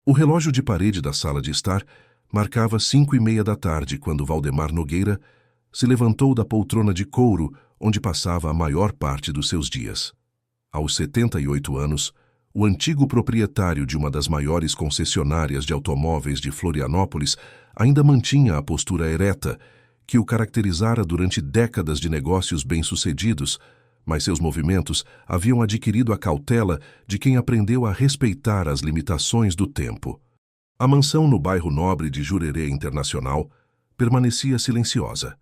O relógio de parede da sala de estar marcava 5:30 da tarde quando Valdemar Nogueira se levantou da poltrona de couro onde passava a maior parte dos seus dias. Aos 78 anos, o antigo proprietário de uma das maiores concessionárias de automóveis de Florianópolis ainda mantinha a postura ereta que o caracterizara durante décadas de negócios bem-sucedidos, mas seus movimentos haviam adquirido a cautela de quem aprendeu a respeitar as limitações do tempo. A mansão no bairro nobre de Jurerê Internacional permanecia silenciosa,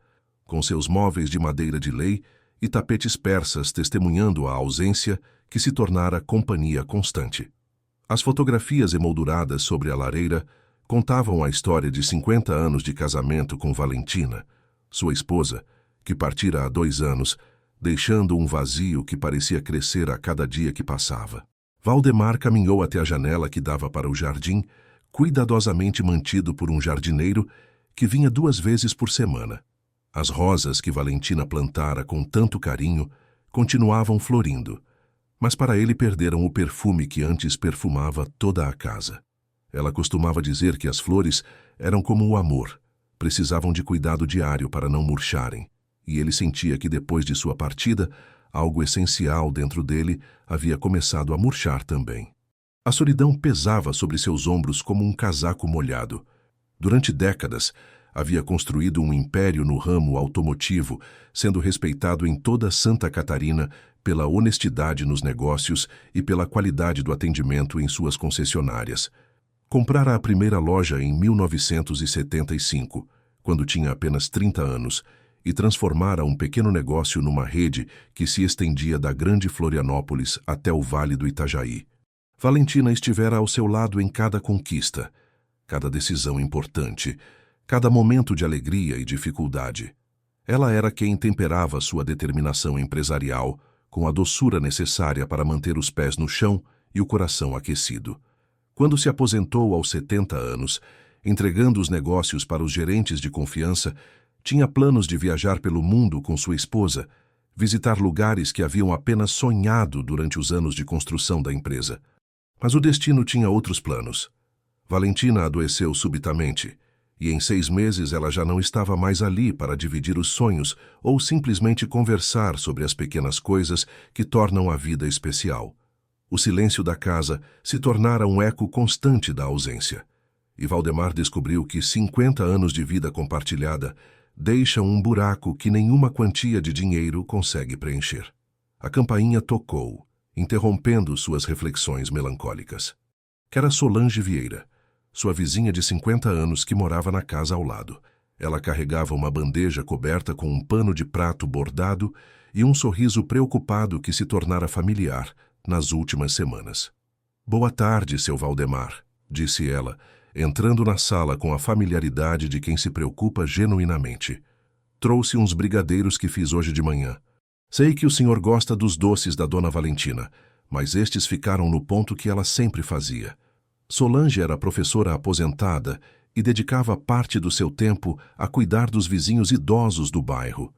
com seus móveis de madeira de lei e tapetes persas testemunhando a ausência que se tornara companhia constante. As fotografias emolduradas sobre a lareira contavam a história de 50 anos de casamento com Valentina, sua esposa, que partira há 2 anos, deixando um vazio que parecia crescer a cada dia que passava. Valdemar caminhou até a janela que dava para o jardim, cuidadosamente mantido por um jardineiro que vinha 2 vezes por semana. As rosas que Valentina plantara com tanto carinho continuavam florindo, mas para ele perderam o perfume que antes perfumava toda a casa. Ela costumava dizer que as flores eram como o amor, precisavam de cuidado diário para não murcharem, e ele sentia que depois de sua partida, algo essencial dentro dele havia começado a murchar também. A solidão pesava sobre seus ombros como um casaco molhado. Durante décadas, havia construído um império no ramo automotivo, sendo respeitado em toda Santa Catarina pela honestidade nos negócios e pela qualidade do atendimento em suas concessionárias. Comprara a primeira loja em 1975, quando tinha apenas 30 anos, e transformara um pequeno negócio numa rede que se estendia da grande Florianópolis até o Vale do Itajaí. Valentina estivera ao seu lado em cada conquista, cada decisão importante, cada momento de alegria e dificuldade. Ela era quem temperava sua determinação empresarial com a doçura necessária para manter os pés no chão e o coração aquecido. Quando se aposentou aos 70 anos, entregando os negócios para os gerentes de confiança, tinha planos de viajar pelo mundo com sua esposa, visitar lugares que haviam apenas sonhado durante os anos de construção da empresa. Mas o destino tinha outros planos. Valentina adoeceu subitamente, e em 6 meses ela já não estava mais ali para dividir os sonhos ou simplesmente conversar sobre as pequenas coisas que tornam a vida especial. O silêncio da casa se tornara um eco constante da ausência. E Valdemar descobriu que 50 anos de vida compartilhada deixam um buraco que nenhuma quantia de dinheiro consegue preencher. A campainha tocou, interrompendo suas reflexões melancólicas. Era Solange Vieira, sua vizinha de 50 anos que morava na casa ao lado. Ela carregava uma bandeja coberta com um pano de prato bordado e um sorriso preocupado que se tornara familiar nas últimas semanas. "Boa tarde, seu Valdemar", disse ela, entrando na sala com a familiaridade de quem se preocupa genuinamente. "Trouxe uns brigadeiros que fiz hoje de manhã. Sei que o senhor gosta dos doces da dona Valentina, mas estes ficaram no ponto que ela sempre fazia." Solange era professora aposentada e dedicava parte do seu tempo a cuidar dos vizinhos idosos do bairro.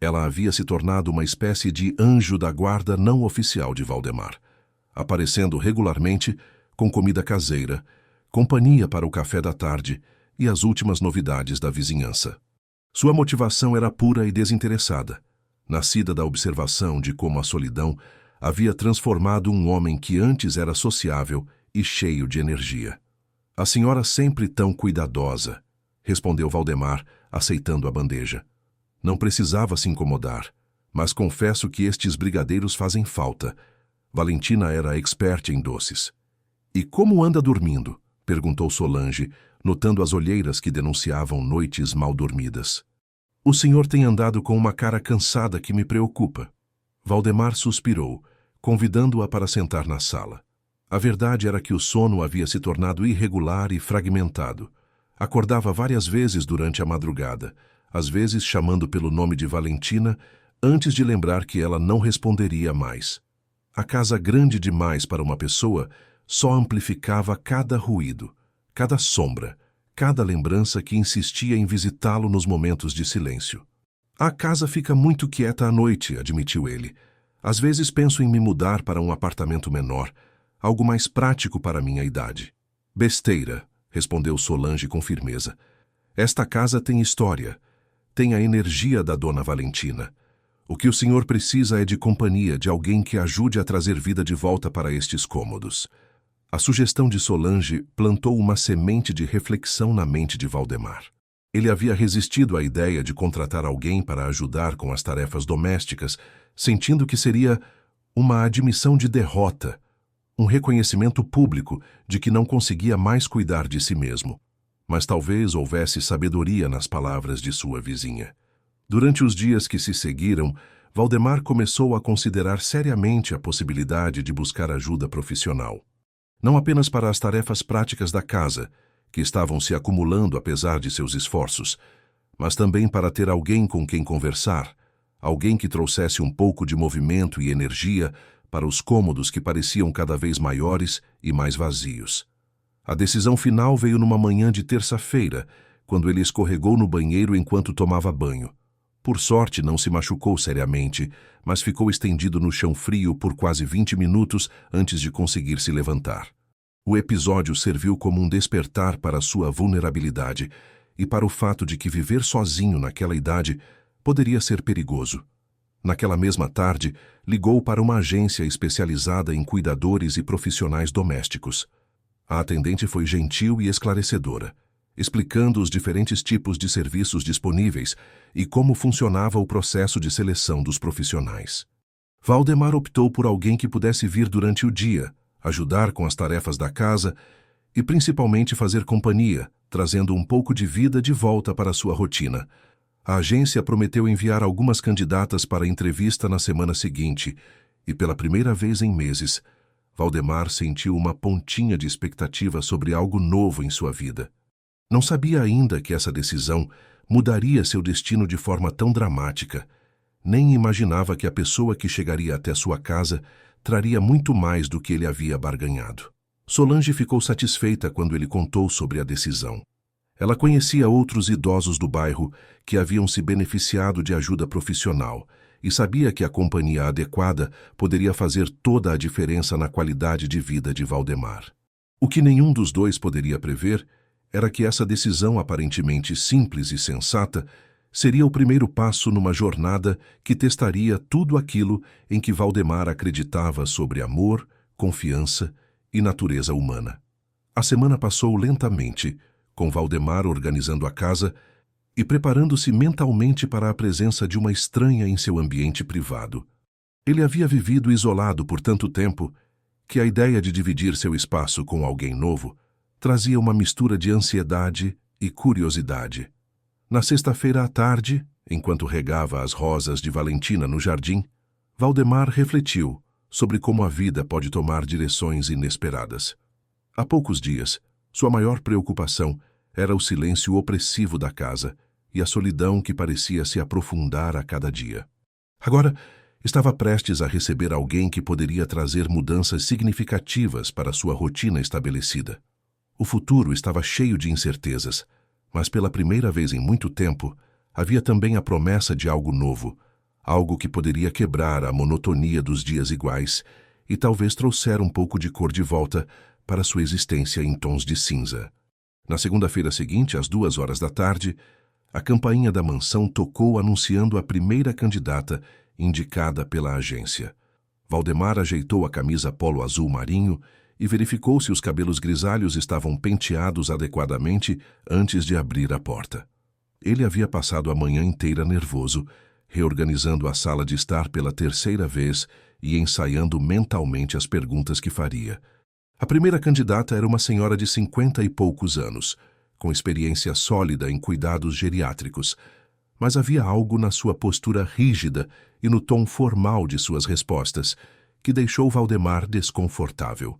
Ela havia se tornado uma espécie de anjo da guarda não oficial de Valdemar, aparecendo regularmente com comida caseira, companhia para o café da tarde e as últimas novidades da vizinhança. Sua motivação era pura e desinteressada, nascida da observação de como a solidão havia transformado um homem que antes era sociável e cheio de energia. "A senhora sempre tão cuidadosa", respondeu Valdemar, aceitando a bandeja. "Não precisava se incomodar, mas confesso que estes brigadeiros fazem falta." Valentina era expert em doces. "E como anda dormindo?" perguntou Solange, notando as olheiras que denunciavam noites mal dormidas. "O senhor tem andado com uma cara cansada que me preocupa." Valdemar suspirou, convidando-a para sentar na sala. A verdade era que o sono havia se tornado irregular e fragmentado. Acordava várias vezes durante a madrugada, às vezes chamando pelo nome de Valentina, antes de lembrar que ela não responderia mais. A casa grande demais para uma pessoa só amplificava cada ruído, cada sombra, cada lembrança que insistia em visitá-lo nos momentos de silêncio. "A casa fica muito quieta à noite", admitiu ele. "Às vezes penso em me mudar para um apartamento menor, algo mais prático para minha idade." Besteira, respondeu Solange com firmeza. Esta casa tem história, tem a energia da Dona Valentina. O que o senhor precisa é de companhia, de alguém que ajude a trazer vida de volta para estes cômodos. A sugestão de Solange plantou uma semente de reflexão na mente de Valdemar. Ele havia resistido à ideia de contratar alguém para ajudar com as tarefas domésticas, sentindo que seria uma admissão de derrota, um reconhecimento público de que não conseguia mais cuidar de si mesmo. Mas talvez houvesse sabedoria nas palavras de sua vizinha. Durante os dias que se seguiram, Valdemar começou a considerar seriamente a possibilidade de buscar ajuda profissional. Não apenas para as tarefas práticas da casa, que estavam se acumulando apesar de seus esforços, mas também para ter alguém com quem conversar, alguém que trouxesse um pouco de movimento e energia para os cômodos que pareciam cada vez maiores e mais vazios. A decisão final veio numa manhã de terça-feira, quando ele escorregou no banheiro enquanto tomava banho. Por sorte, não se machucou seriamente, mas ficou estendido no chão frio por quase 20 minutos antes de conseguir se levantar. O episódio serviu como um despertar para sua vulnerabilidade e para o fato de que viver sozinho naquela idade poderia ser perigoso. Naquela mesma tarde, ligou para uma agência especializada em cuidadores e profissionais domésticos. A atendente foi gentil e esclarecedora, explicando os diferentes tipos de serviços disponíveis e como funcionava o processo de seleção dos profissionais. Valdemar optou por alguém que pudesse vir durante o dia, ajudar com as tarefas da casa e principalmente fazer companhia, trazendo um pouco de vida de volta para sua rotina. A agência prometeu enviar algumas candidatas para a entrevista na semana seguinte e, pela primeira vez em meses, Valdemar sentiu uma pontinha de expectativa sobre algo novo em sua vida. Não sabia ainda que essa decisão mudaria seu destino de forma tão dramática, nem imaginava que a pessoa que chegaria até sua casa traria muito mais do que ele havia barganhado. Solange ficou satisfeita quando ele contou sobre a decisão. Ela conhecia outros idosos do bairro que haviam se beneficiado de ajuda profissional e sabia que a companhia adequada poderia fazer toda a diferença na qualidade de vida de Valdemar. O que nenhum dos dois poderia prever era que essa decisão aparentemente simples e sensata seria o primeiro passo numa jornada que testaria tudo aquilo em que Valdemar acreditava sobre amor, confiança e natureza humana. A semana passou lentamente, com Valdemar organizando a casa e preparando-se mentalmente para a presença de uma estranha em seu ambiente privado. Ele havia vivido isolado por tanto tempo que a ideia de dividir seu espaço com alguém novo trazia uma mistura de ansiedade e curiosidade. Na sexta-feira à tarde, enquanto regava as rosas de Valentina no jardim, Valdemar refletiu sobre como a vida pode tomar direções inesperadas. Há poucos dias, sua maior preocupação era o silêncio opressivo da casa e a solidão que parecia se aprofundar a cada dia. Agora, estava prestes a receber alguém que poderia trazer mudanças significativas para sua rotina estabelecida. O futuro estava cheio de incertezas, mas pela primeira vez em muito tempo, havia também a promessa de algo novo, algo que poderia quebrar a monotonia dos dias iguais e talvez trouxer um pouco de cor de volta para sua existência em tons de cinza. Na segunda-feira seguinte, às 2 horas da tarde, a campainha da mansão tocou anunciando a primeira candidata indicada pela agência. Valdemar ajeitou a camisa polo azul marinho e verificou se os cabelos grisalhos estavam penteados adequadamente antes de abrir a porta. Ele havia passado a manhã inteira nervoso, reorganizando a sala de estar pela terceira vez e ensaiando mentalmente as perguntas que faria. A primeira candidata era uma senhora de 50 e poucos anos, com experiência sólida em cuidados geriátricos, mas havia algo na sua postura rígida e no tom formal de suas respostas que deixou Valdemar desconfortável.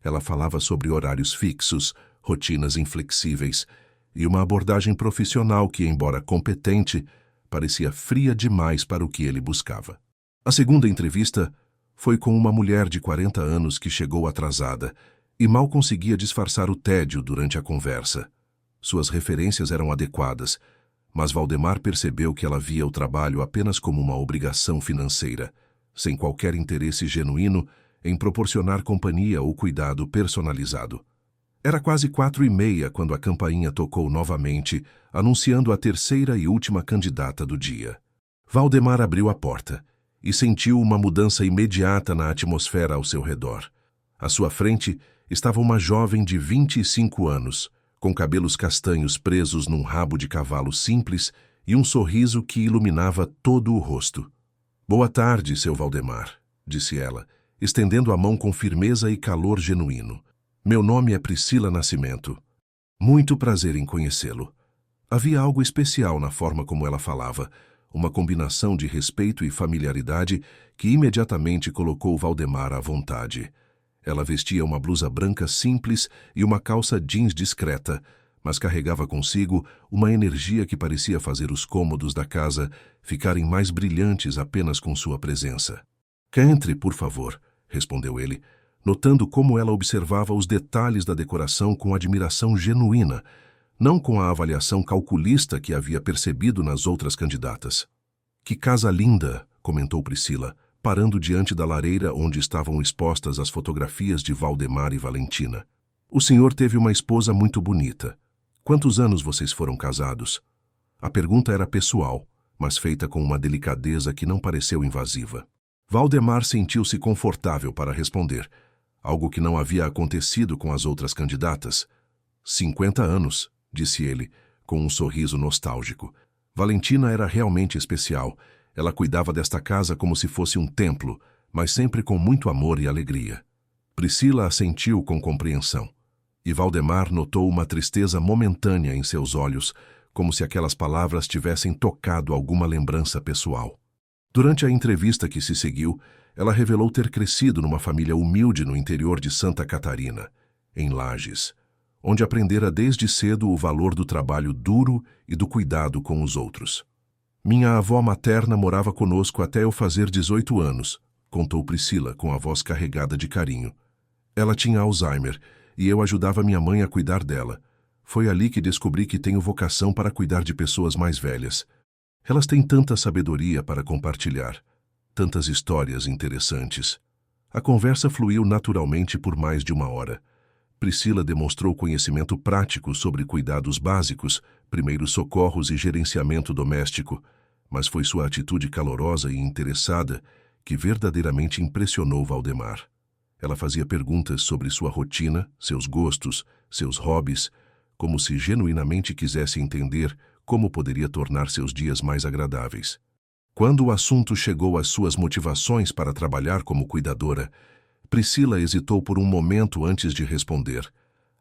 Ela falava sobre horários fixos, rotinas inflexíveis e uma abordagem profissional que, embora competente, parecia fria demais para o que ele buscava. A segunda entrevista foi com uma mulher de 40 anos que chegou atrasada e mal conseguia disfarçar o tédio durante a conversa. Suas referências eram adequadas, mas Valdemar percebeu que ela via o trabalho apenas como uma obrigação financeira, sem qualquer interesse genuíno em proporcionar companhia ou cuidado personalizado. Era quase 4h30 quando a campainha tocou novamente, anunciando a terceira e última candidata do dia. Valdemar abriu a porta e sentiu uma mudança imediata na atmosfera ao seu redor. À sua frente estava uma jovem de 25 anos, com cabelos castanhos presos num rabo de cavalo simples e um sorriso que iluminava todo o rosto. "Boa tarde, seu Valdemar", disse ela, estendendo a mão com firmeza e calor genuíno. "Meu nome é Priscila Nascimento. Muito prazer em conhecê-lo." Havia algo especial na forma como ela falava, uma combinação de respeito e familiaridade que imediatamente colocou Valdemar à vontade. Ela vestia uma blusa branca simples e uma calça jeans discreta, mas carregava consigo uma energia que parecia fazer os cômodos da casa ficarem mais brilhantes apenas com sua presença. "Entre, por favor", respondeu ele, notando como ela observava os detalhes da decoração com admiração genuína, não com a avaliação calculista que havia percebido nas outras candidatas. "Que casa linda", comentou Priscila, parando diante da lareira onde estavam expostas as fotografias de Valdemar e Valentina. "O senhor teve uma esposa muito bonita. Quantos anos vocês foram casados?" A pergunta era pessoal, mas feita com uma delicadeza que não pareceu invasiva. Valdemar sentiu-se confortável para responder, algo que não havia acontecido com as outras candidatas. 50 anos, disse ele, com um sorriso nostálgico. Valentina era realmente especial. Ela cuidava desta casa como se fosse um templo, mas sempre com muito amor e alegria. Priscila assentiu com compreensão, e Valdemar notou uma tristeza momentânea em seus olhos, como se aquelas palavras tivessem tocado alguma lembrança pessoal. Durante a entrevista que se seguiu, ela revelou ter crescido numa família humilde no interior de Santa Catarina, em Lages, onde aprendera desde cedo o valor do trabalho duro e do cuidado com os outros. "Minha avó materna morava conosco até eu fazer 18 anos", contou Priscila com a voz carregada de carinho. "Ela tinha Alzheimer e eu ajudava minha mãe a cuidar dela. Foi ali que descobri que tenho vocação para cuidar de pessoas mais velhas. Elas têm tanta sabedoria para compartilhar, tantas histórias interessantes." A conversa fluiu naturalmente por mais de 1 hora. Priscila demonstrou conhecimento prático sobre cuidados básicos, primeiros socorros e gerenciamento doméstico, mas foi sua atitude calorosa e interessada que verdadeiramente impressionou Valdemar. Ela fazia perguntas sobre sua rotina, seus gostos, seus hobbies, como se genuinamente quisesse entender como poderia tornar seus dias mais agradáveis. Quando o assunto chegou às suas motivações para trabalhar como cuidadora, Priscila hesitou por um momento antes de responder.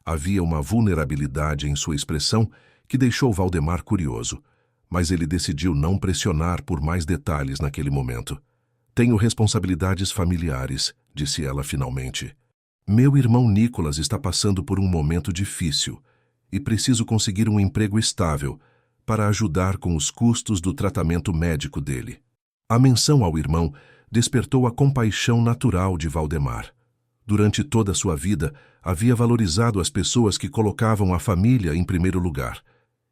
Havia uma vulnerabilidade em sua expressão que deixou Valdemar curioso, mas ele decidiu não pressionar por mais detalhes naquele momento. "Tenho responsabilidades familiares", disse ela finalmente. "Meu irmão Nicolas está passando por um momento difícil e preciso conseguir um emprego estável para ajudar com os custos do tratamento médico dele." A menção ao irmão despertou a compaixão natural de Valdemar. Durante toda a sua vida, havia valorizado as pessoas que colocavam a família em primeiro lugar,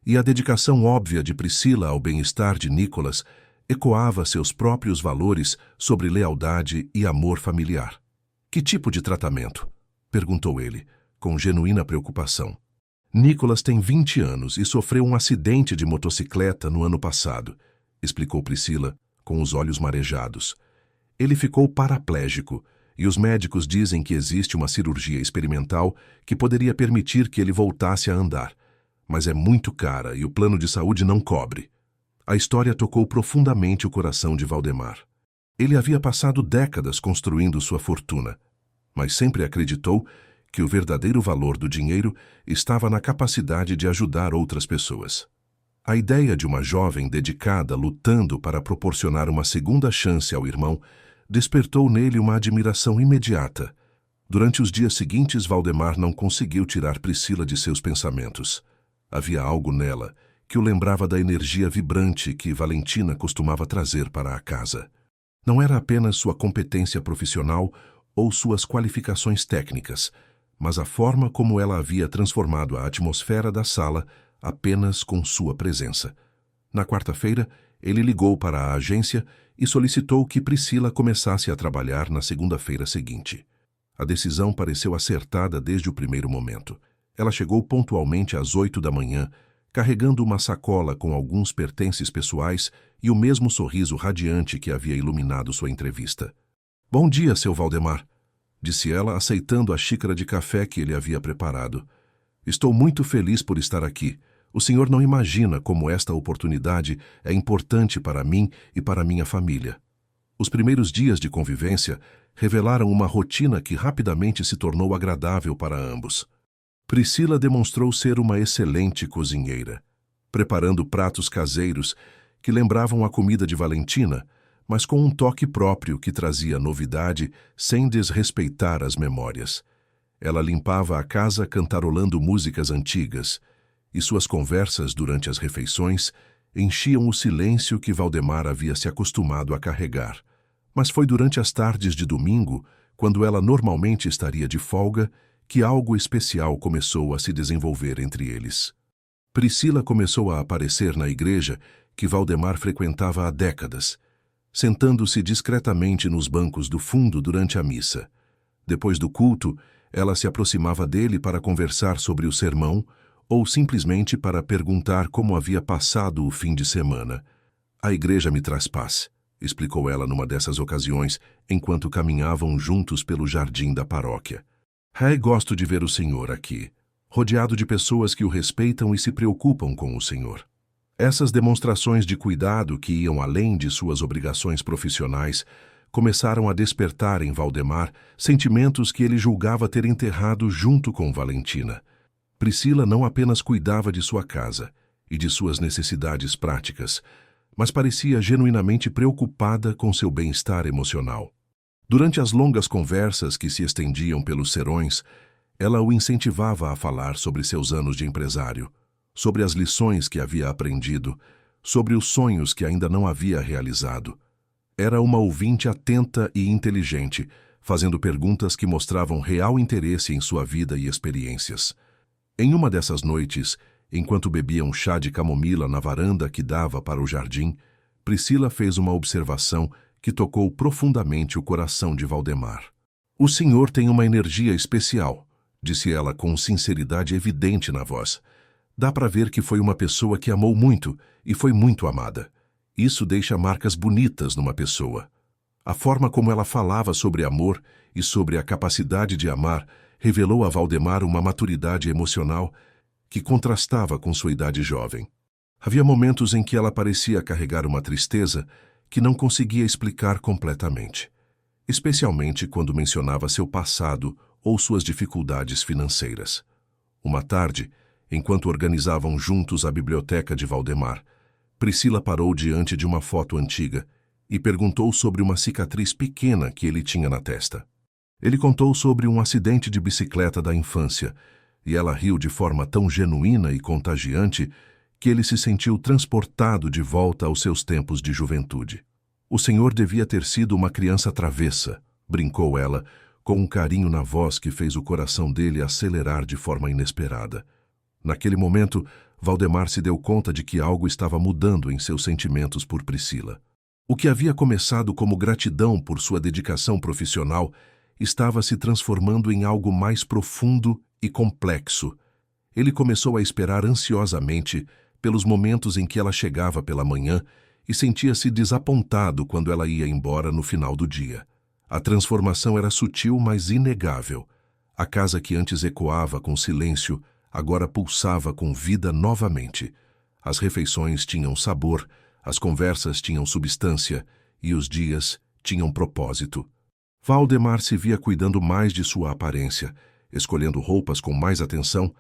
e a dedicação óbvia de Priscila ao bem-estar de Nicolas ecoava seus próprios valores sobre lealdade e amor familiar. "Que tipo de tratamento?" perguntou ele, com genuína preocupação. "Nicolas tem 20 anos e sofreu um acidente de motocicleta no ano passado", explicou Priscila, com os olhos marejados. "Ele ficou paraplégico e os médicos dizem que existe uma cirurgia experimental que poderia permitir que ele voltasse a andar, mas é muito cara e o plano de saúde não cobre." A história tocou profundamente o coração de Valdemar. Ele havia passado décadas construindo sua fortuna, mas sempre acreditou que o verdadeiro valor do dinheiro estava na capacidade de ajudar outras pessoas. A ideia de uma jovem dedicada lutando para proporcionar uma segunda chance ao irmão despertou nele uma admiração imediata. Durante os dias seguintes, Valdemar não conseguiu tirar Priscila de seus pensamentos. Havia algo nela que o lembrava da energia vibrante que Valentina costumava trazer para a casa. Não era apenas sua competência profissional ou suas qualificações técnicas, mas a forma como ela havia transformado a atmosfera da sala apenas com sua presença. Na quarta-feira, ele ligou para a agência e solicitou que Priscila começasse a trabalhar na segunda-feira seguinte. A decisão pareceu acertada desde o primeiro momento. Ela chegou pontualmente às 8 da manhã, carregando uma sacola com alguns pertences pessoais e o mesmo sorriso radiante que havia iluminado sua entrevista. "Bom dia, seu Valdemar", disse ela, aceitando a xícara de café que ele havia preparado. "Estou muito feliz por estar aqui. O senhor não imagina como esta oportunidade é importante para mim e para minha família." Os primeiros dias de convivência revelaram uma rotina que rapidamente se tornou agradável para ambos. Priscila demonstrou ser uma excelente cozinheira, preparando pratos caseiros que lembravam a comida de Valentina, mas com um toque próprio que trazia novidade sem desrespeitar as memórias. Ela limpava a casa cantarolando músicas antigas, e suas conversas durante as refeições enchiam o silêncio que Valdemar havia se acostumado a carregar. Mas foi durante as tardes de domingo, quando ela normalmente estaria de folga, que algo especial começou a se desenvolver entre eles. Priscila começou a aparecer na igreja que Valdemar frequentava há décadas, sentando-se discretamente nos bancos do fundo durante a missa. Depois do culto, ela se aproximava dele para conversar sobre o sermão ou simplesmente para perguntar como havia passado o fim de semana. "A igreja me traz paz", explicou ela numa dessas ocasiões, enquanto caminhavam juntos pelo jardim da paróquia. "Gosto de ver o senhor aqui, rodeado de pessoas que o respeitam e se preocupam com o senhor." Essas demonstrações de cuidado que iam além de suas obrigações profissionais começaram a despertar em Valdemar sentimentos que ele julgava ter enterrado junto com Valentina. Priscila não apenas cuidava de sua casa e de suas necessidades práticas, mas parecia genuinamente preocupada com seu bem-estar emocional. Durante as longas conversas que se estendiam pelos serões, ela o incentivava a falar sobre seus anos de empresário, sobre as lições que havia aprendido, sobre os sonhos que ainda não havia realizado. Era uma ouvinte atenta e inteligente, fazendo perguntas que mostravam real interesse em sua vida e experiências. Em uma dessas noites, enquanto bebia um chá de camomila na varanda que dava para o jardim, Priscila fez uma observação que tocou profundamente o coração de Valdemar. "O senhor tem uma energia especial", disse ela com sinceridade evidente na voz. "Dá para ver que foi uma pessoa que amou muito e foi muito amada. Isso deixa marcas bonitas numa pessoa." A forma como ela falava sobre amor e sobre a capacidade de amar revelou a Valdemar uma maturidade emocional que contrastava com sua idade jovem. Havia momentos em que ela parecia carregar uma tristeza que não conseguia explicar completamente, especialmente quando mencionava seu passado ou suas dificuldades financeiras. Uma tarde, enquanto organizavam juntos a biblioteca de Valdemar, Priscila parou diante de uma foto antiga e perguntou sobre uma cicatriz pequena que ele tinha na testa. Ele contou sobre um acidente de bicicleta da infância, e ela riu de forma tão genuína e contagiante que ele se sentiu transportado de volta aos seus tempos de juventude. "O senhor devia ter sido uma criança travessa", brincou ela, com um carinho na voz que fez o coração dele acelerar de forma inesperada. Naquele momento, Valdemar se deu conta de que algo estava mudando em seus sentimentos por Priscila. O que havia começado como gratidão por sua dedicação profissional estava se transformando em algo mais profundo e complexo. Ele começou a esperar ansiosamente pelos momentos em que ela chegava pela manhã e sentia-se desapontado quando ela ia embora no final do dia. A transformação era sutil, mas inegável. A casa que antes ecoava com silêncio agora pulsava com vida novamente. As refeições tinham sabor, as conversas tinham substância e os dias tinham propósito. Valdemar se via cuidando mais de sua aparência, escolhendo roupas com mais atenção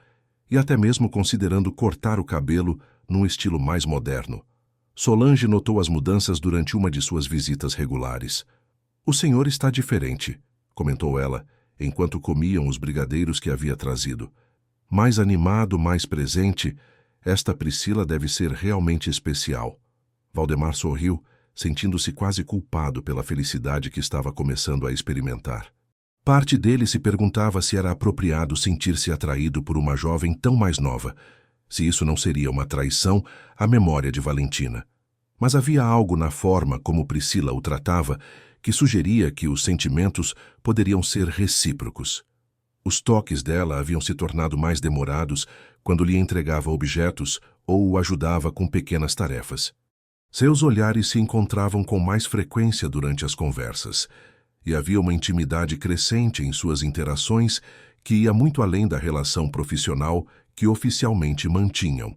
e até mesmo considerando cortar o cabelo num estilo mais moderno. Solange notou as mudanças durante uma de suas visitas regulares. "O senhor está diferente", comentou ela, enquanto comiam os brigadeiros que havia trazido. "Mais animado, mais presente, esta Priscila deve ser realmente especial." Valdemar sorriu, sentindo-se quase culpado pela felicidade que estava começando a experimentar. Parte dele se perguntava se era apropriado sentir-se atraído por uma jovem tão mais nova, se isso não seria uma traição à memória de Valentina. Mas havia algo na forma como Priscila o tratava que sugeria que os sentimentos poderiam ser recíprocos. Os toques dela haviam se tornado mais demorados quando lhe entregava objetos ou o ajudava com pequenas tarefas. Seus olhares se encontravam com mais frequência durante as conversas, e havia uma intimidade crescente em suas interações que ia muito além da relação profissional que oficialmente mantinham.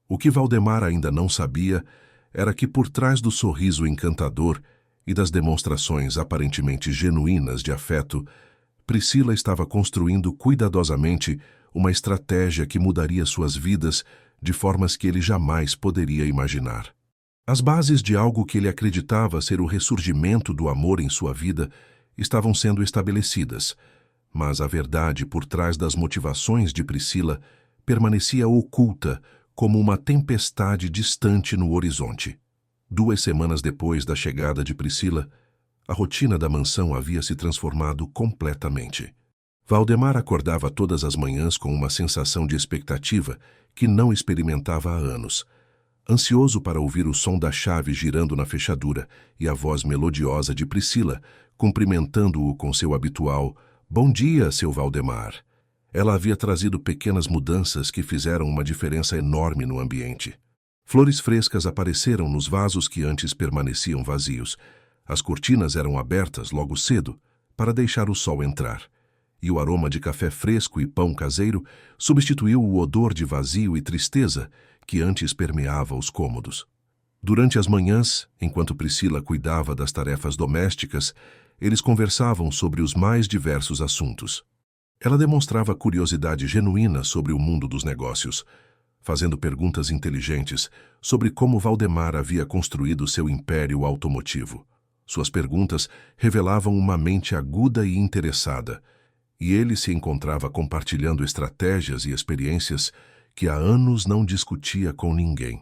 O que Valdemar ainda não sabia era que por trás do sorriso encantador e das demonstrações aparentemente genuínas de afeto, Priscila estava construindo cuidadosamente uma estratégia que mudaria suas vidas de formas que ele jamais poderia imaginar. As bases de algo que ele acreditava ser o ressurgimento do amor em sua vida estavam sendo estabelecidas, mas a verdade por trás das motivações de Priscila permanecia oculta como uma tempestade distante no horizonte. 2 semanas depois da chegada de Priscila, a rotina da mansão havia se transformado completamente. Valdemar acordava todas as manhãs com uma sensação de expectativa que não experimentava há anos. Ansioso para ouvir o som da chave girando na fechadura e a voz melodiosa de Priscila, cumprimentando-o com seu habitual "Bom dia, seu Valdemar". Ela havia trazido pequenas mudanças que fizeram uma diferença enorme no ambiente. Flores frescas apareceram nos vasos que antes permaneciam vazios. As cortinas eram abertas logo cedo para deixar o sol entrar, e o aroma de café fresco e pão caseiro substituiu o odor de vazio e tristeza que antes permeava os cômodos. Durante as manhãs, enquanto Priscila cuidava das tarefas domésticas, eles conversavam sobre os mais diversos assuntos. Ela demonstrava curiosidade genuína sobre o mundo dos negócios, fazendo perguntas inteligentes sobre como Valdemar havia construído seu império automotivo. Suas perguntas revelavam uma mente aguda e interessada, e ele se encontrava compartilhando estratégias e experiências que há anos não discutia com ninguém.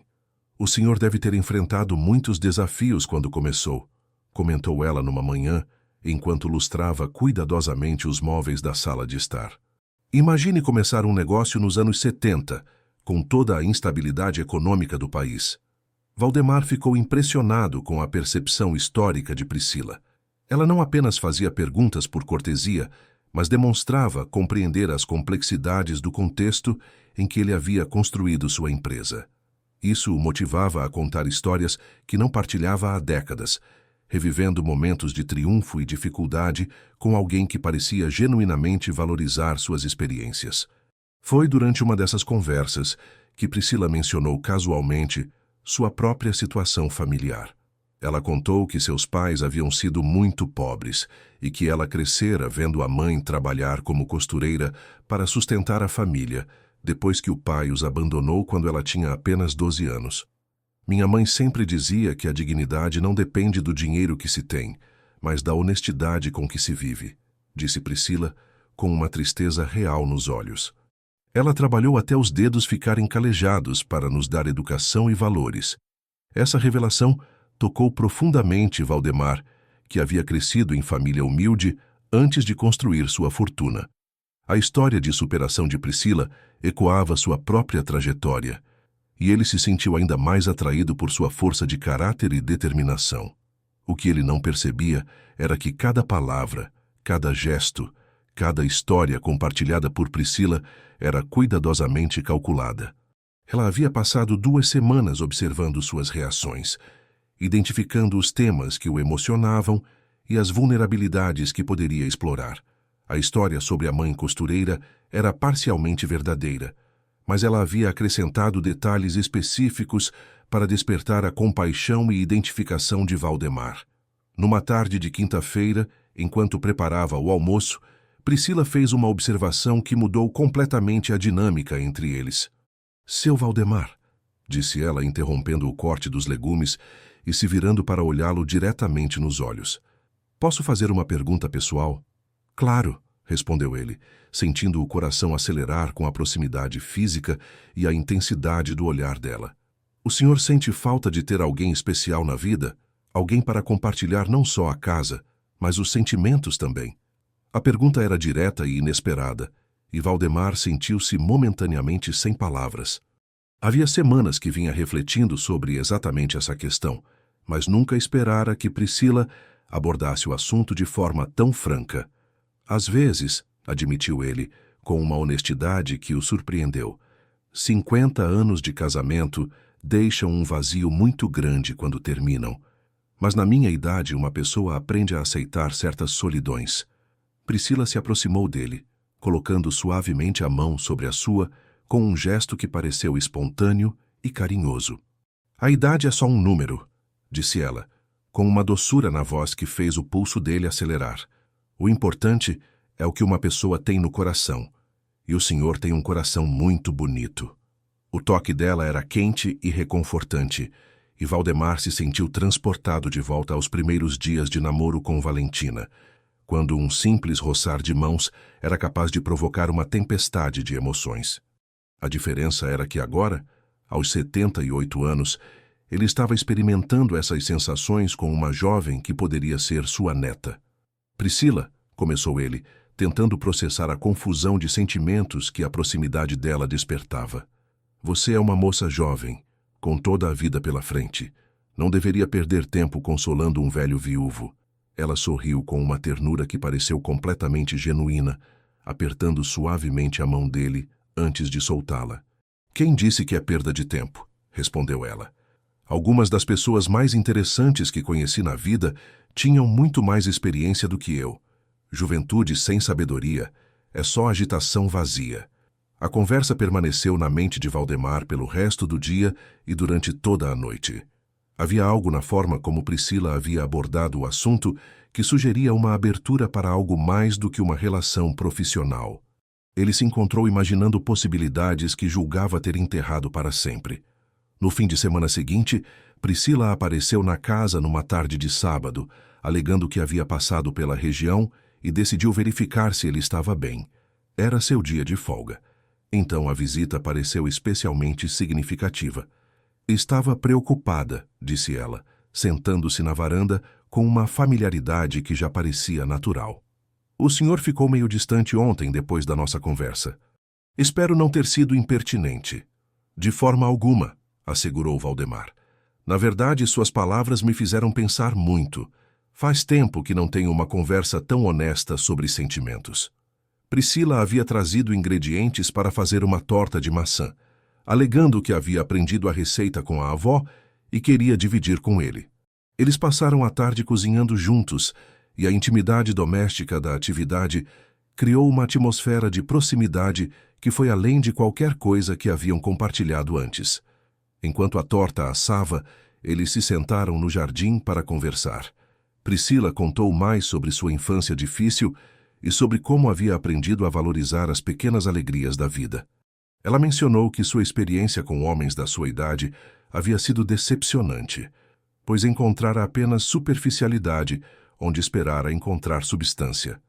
"O senhor deve ter enfrentado muitos desafios quando começou", comentou ela numa manhã, enquanto lustrava cuidadosamente os móveis da sala de estar. "Imagine começar um negócio nos anos 70, com toda a instabilidade econômica do país." Valdemar ficou impressionado com a percepção histórica de Priscila. Ela não apenas fazia perguntas por cortesia, mas demonstrava compreender as complexidades do contexto em que ele havia construído sua empresa. Isso o motivava a contar histórias que não partilhava há décadas, revivendo momentos de triunfo e dificuldade com alguém que parecia genuinamente valorizar suas experiências. Foi durante uma dessas conversas que Priscila mencionou casualmente sua própria situação familiar. Ela contou que seus pais haviam sido muito pobres e que ela crescera vendo a mãe trabalhar como costureira para sustentar a família, depois que o pai os abandonou quando ela tinha apenas 12 anos. "Minha mãe sempre dizia que a dignidade não depende do dinheiro que se tem, mas da honestidade com que se vive", disse Priscila, com uma tristeza real nos olhos. Ela trabalhou até os dedos ficarem calejados para nos dar educação e valores. Essa revelação tocou profundamente Valdemar, que havia crescido em família humilde antes de construir sua fortuna. A história de superação de Priscila ecoava sua própria trajetória, e ele se sentiu ainda mais atraído por sua força de caráter e determinação. O que ele não percebia era que cada palavra, cada gesto, cada história compartilhada por Priscila era cuidadosamente calculada. Ela havia passado 2 semanas observando suas reações, identificando os temas que o emocionavam e as vulnerabilidades que poderia explorar. A história sobre a mãe costureira era parcialmente verdadeira, mas ela havia acrescentado detalhes específicos para despertar a compaixão e identificação de Valdemar. Numa tarde de quinta-feira, enquanto preparava o almoço, Priscila fez uma observação que mudou completamente a dinâmica entre eles. "Seu Valdemar", disse ela, interrompendo o corte dos legumes e se virando para olhá-lo diretamente nos olhos. "Posso fazer uma pergunta pessoal?" "Claro", respondeu ele, sentindo o coração acelerar com a proximidade física e a intensidade do olhar dela. "O senhor sente falta de ter alguém especial na vida? Alguém para compartilhar não só a casa, mas os sentimentos também?" A pergunta era direta e inesperada, e Valdemar sentiu-se momentaneamente sem palavras. Havia semanas que vinha refletindo sobre exatamente essa questão, mas nunca esperara que Priscila abordasse o assunto de forma tão franca. "Às vezes", admitiu ele, com uma honestidade que o surpreendeu. 50 anos de casamento deixam um vazio muito grande quando terminam. Mas na minha idade, uma pessoa aprende a aceitar certas solidões. Priscila se aproximou dele, colocando suavemente a mão sobre a sua, com um gesto que pareceu espontâneo e carinhoso. A idade é só um número, disse ela, com uma doçura na voz que fez o pulso dele acelerar. O importante é o que uma pessoa tem no coração, e o senhor tem um coração muito bonito. O toque dela era quente e reconfortante, e Valdemar se sentiu transportado de volta aos primeiros dias de namoro com Valentina, quando um simples roçar de mãos era capaz de provocar uma tempestade de emoções. A diferença era que agora, aos 78 anos, ele estava experimentando essas sensações com uma jovem que poderia ser sua neta. Priscila, começou ele, tentando processar a confusão de sentimentos que a proximidade dela despertava. Você é uma moça jovem, com toda a vida pela frente. Não deveria perder tempo consolando um velho viúvo. Ela sorriu com uma ternura que pareceu completamente genuína, apertando suavemente a mão dele antes de soltá-la. Quem disse que é perda de tempo? Respondeu ela. Algumas das pessoas mais interessantes que conheci na vida tinham muito mais experiência do que eu. Juventude sem sabedoria é só agitação vazia. A conversa permaneceu na mente de Valdemar pelo resto do dia e durante toda a noite. Havia algo na forma como Priscila havia abordado o assunto que sugeria uma abertura para algo mais do que uma relação profissional. Ele se encontrou imaginando possibilidades que julgava ter enterrado para sempre. No fim de semana seguinte, Priscila apareceu na casa numa tarde de sábado, alegando que havia passado pela região e decidiu verificar se ele estava bem. Era seu dia de folga. Então a visita pareceu especialmente significativa. Estava preocupada, disse ela, sentando-se na varanda com uma familiaridade que já parecia natural. O senhor ficou meio distante ontem depois da nossa conversa. Espero não ter sido impertinente. De forma alguma, assegurou Valdemar. Na verdade, suas palavras me fizeram pensar muito. Faz tempo que não tenho uma conversa tão honesta sobre sentimentos. Priscila havia trazido ingredientes para fazer uma torta de maçã, alegando que havia aprendido a receita com a avó e queria dividir com ele. Eles passaram a tarde cozinhando juntos, e a intimidade doméstica da atividade criou uma atmosfera de proximidade que foi além de qualquer coisa que haviam compartilhado antes. Enquanto a torta assava, eles se sentaram no jardim para conversar. Priscila contou mais sobre sua infância difícil e sobre como havia aprendido a valorizar as pequenas alegrias da vida. Ela mencionou que sua experiência com homens da sua idade havia sido decepcionante, pois encontrara apenas superficialidade onde esperara encontrar substância.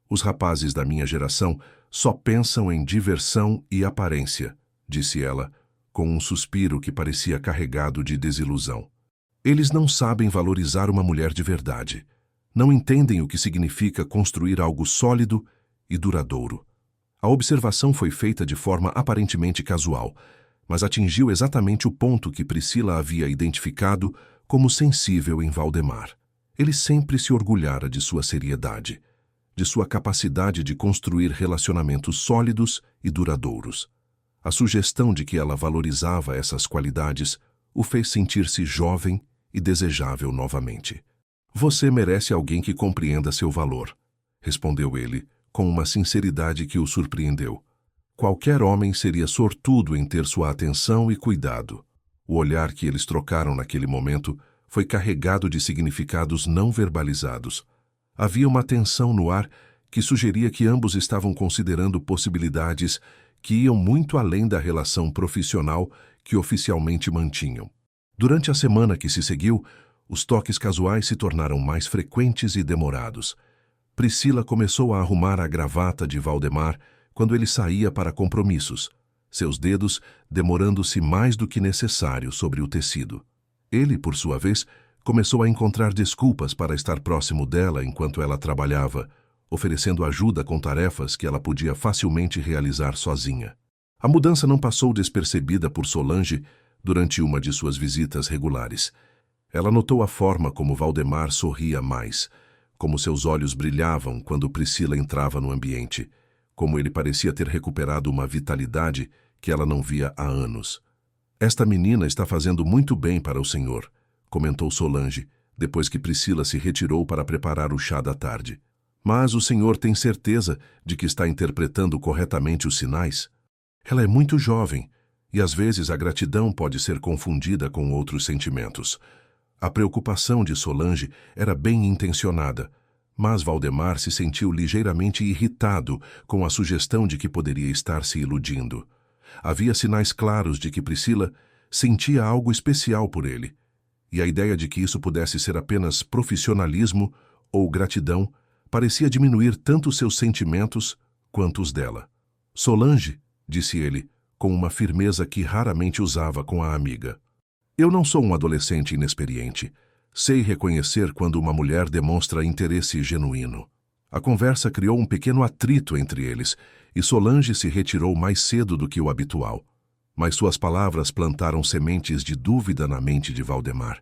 Os rapazes da minha geração só pensam em diversão e aparência, disse ela, com um suspiro que parecia carregado de desilusão. Eles não sabem valorizar uma mulher de verdade. Não entendem o que significa construir algo sólido e duradouro. A observação foi feita de forma aparentemente casual, mas atingiu exatamente o ponto que Priscila havia identificado como sensível em Valdemar. Ele sempre se orgulhara de sua seriedade, de sua capacidade de construir relacionamentos sólidos e duradouros. A sugestão de que ela valorizava essas qualidades o fez sentir-se jovem e desejável novamente. Você merece alguém que compreenda seu valor, respondeu ele, com uma sinceridade que o surpreendeu. Qualquer homem seria sortudo em ter sua atenção e cuidado. O olhar que eles trocaram naquele momento foi carregado de significados não verbalizados. Havia uma tensão no ar que sugeria que ambos estavam considerando possibilidades que iam muito além da relação profissional que oficialmente mantinham. Durante a semana que se seguiu, os toques casuais se tornaram mais frequentes e demorados. Priscila começou a arrumar a gravata de Valdemar quando ele saía para compromissos, seus dedos demorando-se mais do que necessário sobre o tecido. Ele, por sua vez, começou a encontrar desculpas para estar próximo dela enquanto ela trabalhava, oferecendo ajuda com tarefas que ela podia facilmente realizar sozinha. A mudança não passou despercebida por Solange durante uma de suas visitas regulares. Ela notou a forma como Valdemar sorria mais, como seus olhos brilhavam quando Priscila entrava no ambiente, como ele parecia ter recuperado uma vitalidade que ela não via há anos. Esta menina está fazendo muito bem para o senhor, comentou Solange, depois que Priscila se retirou para preparar o chá da tarde. Mas o senhor tem certeza de que está interpretando corretamente os sinais? Ela é muito jovem, e às vezes a gratidão pode ser confundida com outros sentimentos. A preocupação de Solange era bem intencionada, mas Valdemar se sentiu ligeiramente irritado com a sugestão de que poderia estar se iludindo. Havia sinais claros de que Priscila sentia algo especial por ele, e a ideia de que isso pudesse ser apenas profissionalismo ou gratidão parecia diminuir tanto seus sentimentos quanto os dela. Solange, disse ele, com uma firmeza que raramente usava com a amiga. Eu não sou um adolescente inexperiente. Sei reconhecer quando uma mulher demonstra interesse genuíno. A conversa criou um pequeno atrito entre eles, e Solange se retirou mais cedo do que o habitual. Mas suas palavras plantaram sementes de dúvida na mente de Valdemar,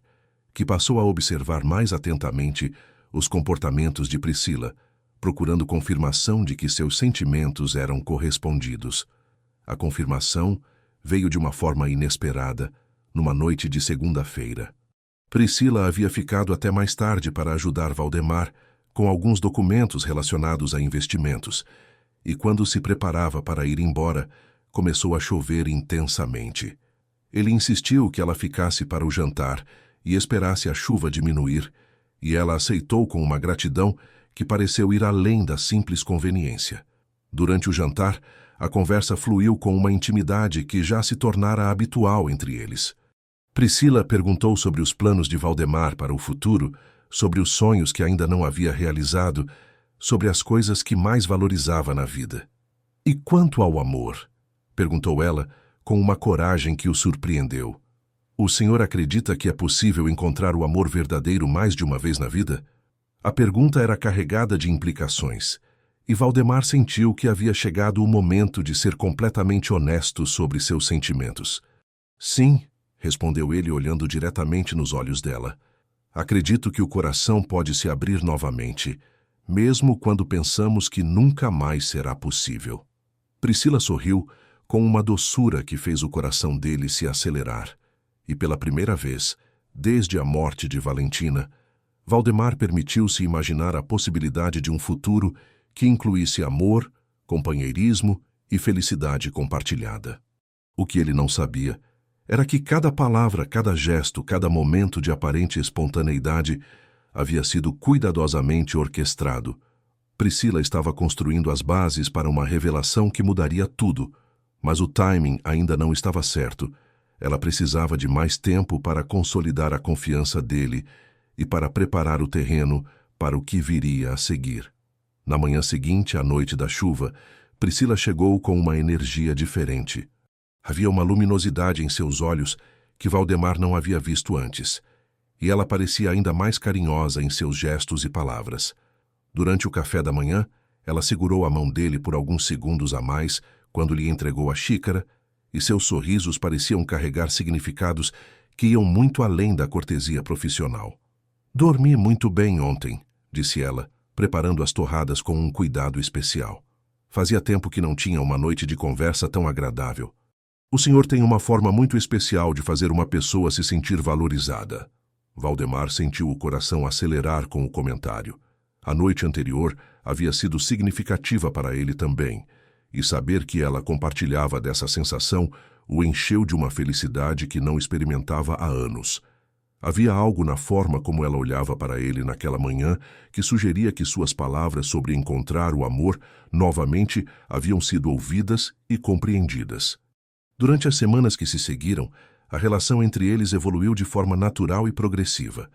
que passou a observar mais atentamente os comportamentos de Priscila, procurando confirmação de que seus sentimentos eram correspondidos. A confirmação veio de uma forma inesperada, numa noite de segunda-feira. Priscila havia ficado até mais tarde para ajudar Valdemar com alguns documentos relacionados a investimentos, e quando se preparava para ir embora, começou a chover intensamente. Ele insistiu que ela ficasse para o jantar e esperasse a chuva diminuir, e ela aceitou com uma gratidão que pareceu ir além da simples conveniência. Durante o jantar, a conversa fluiu com uma intimidade que já se tornara habitual entre eles. Priscila perguntou sobre os planos de Valdemar para o futuro, sobre os sonhos que ainda não havia realizado, sobre as coisas que mais valorizava na vida. E quanto ao amor? Perguntou ela, com uma coragem que o surpreendeu. O senhor acredita que é possível encontrar o amor verdadeiro mais de uma vez na vida? A pergunta era carregada de implicações, e Valdemar sentiu que havia chegado o momento de ser completamente honesto sobre seus sentimentos. Sim, respondeu ele olhando diretamente nos olhos dela. Acredito que o coração pode se abrir novamente, mesmo quando pensamos que nunca mais será possível. Priscila sorriu com uma doçura que fez o coração dele se acelerar. E pela primeira vez, desde a morte de Valentina, Valdemar permitiu-se imaginar a possibilidade de um futuro que incluísse amor, companheirismo e felicidade compartilhada. O que ele não sabia era que cada palavra, cada gesto, cada momento de aparente espontaneidade havia sido cuidadosamente orquestrado. Priscila estava construindo as bases para uma revelação que mudaria tudo, mas o timing ainda não estava certo. Ela precisava de mais tempo para consolidar a confiança dele e para preparar o terreno para o que viria a seguir. Na manhã seguinte, à noite da chuva, Priscila chegou com uma energia diferente. Havia uma luminosidade em seus olhos que Valdemar não havia visto antes, e ela parecia ainda mais carinhosa em seus gestos e palavras. Durante o café da manhã, ela segurou a mão dele por alguns segundos a mais quando lhe entregou a xícara, e seus sorrisos pareciam carregar significados que iam muito além da cortesia profissional. Dormi muito bem ontem, disse ela, preparando as torradas com um cuidado especial. Fazia tempo que não tinha uma noite de conversa tão agradável. O senhor tem uma forma muito especial de fazer uma pessoa se sentir valorizada. Valdemar sentiu o coração acelerar com o comentário. A noite anterior havia sido significativa para ele também, e saber que ela compartilhava dessa sensação o encheu de uma felicidade que não experimentava há anos. Havia algo na forma como ela olhava para ele naquela manhã que sugeria que suas palavras sobre encontrar o amor novamente haviam sido ouvidas e compreendidas. Durante as semanas que se seguiram, a relação entre eles evoluiu de forma natural e progressiva.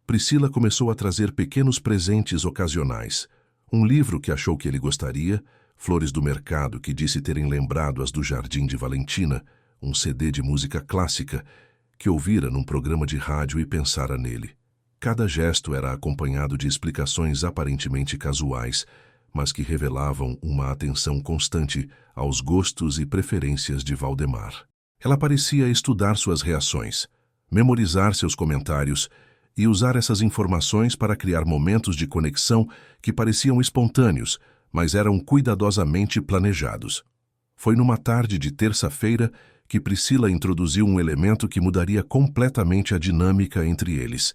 Priscila começou a trazer pequenos presentes ocasionais. Um livro que achou que ele gostaria, flores do mercado que disse terem lembrado as do Jardim de Valentina, um CD de música clássica que ouvira num programa de rádio e pensara nele. Cada gesto era acompanhado de explicações aparentemente casuais, mas que revelavam uma atenção constante aos gostos e preferências de Valdemar. Ela parecia estudar suas reações, memorizar seus comentários e usar essas informações para criar momentos de conexão que pareciam espontâneos, mas eram cuidadosamente planejados. Foi numa tarde de terça-feira que Priscila introduziu um elemento que mudaria completamente a dinâmica entre eles.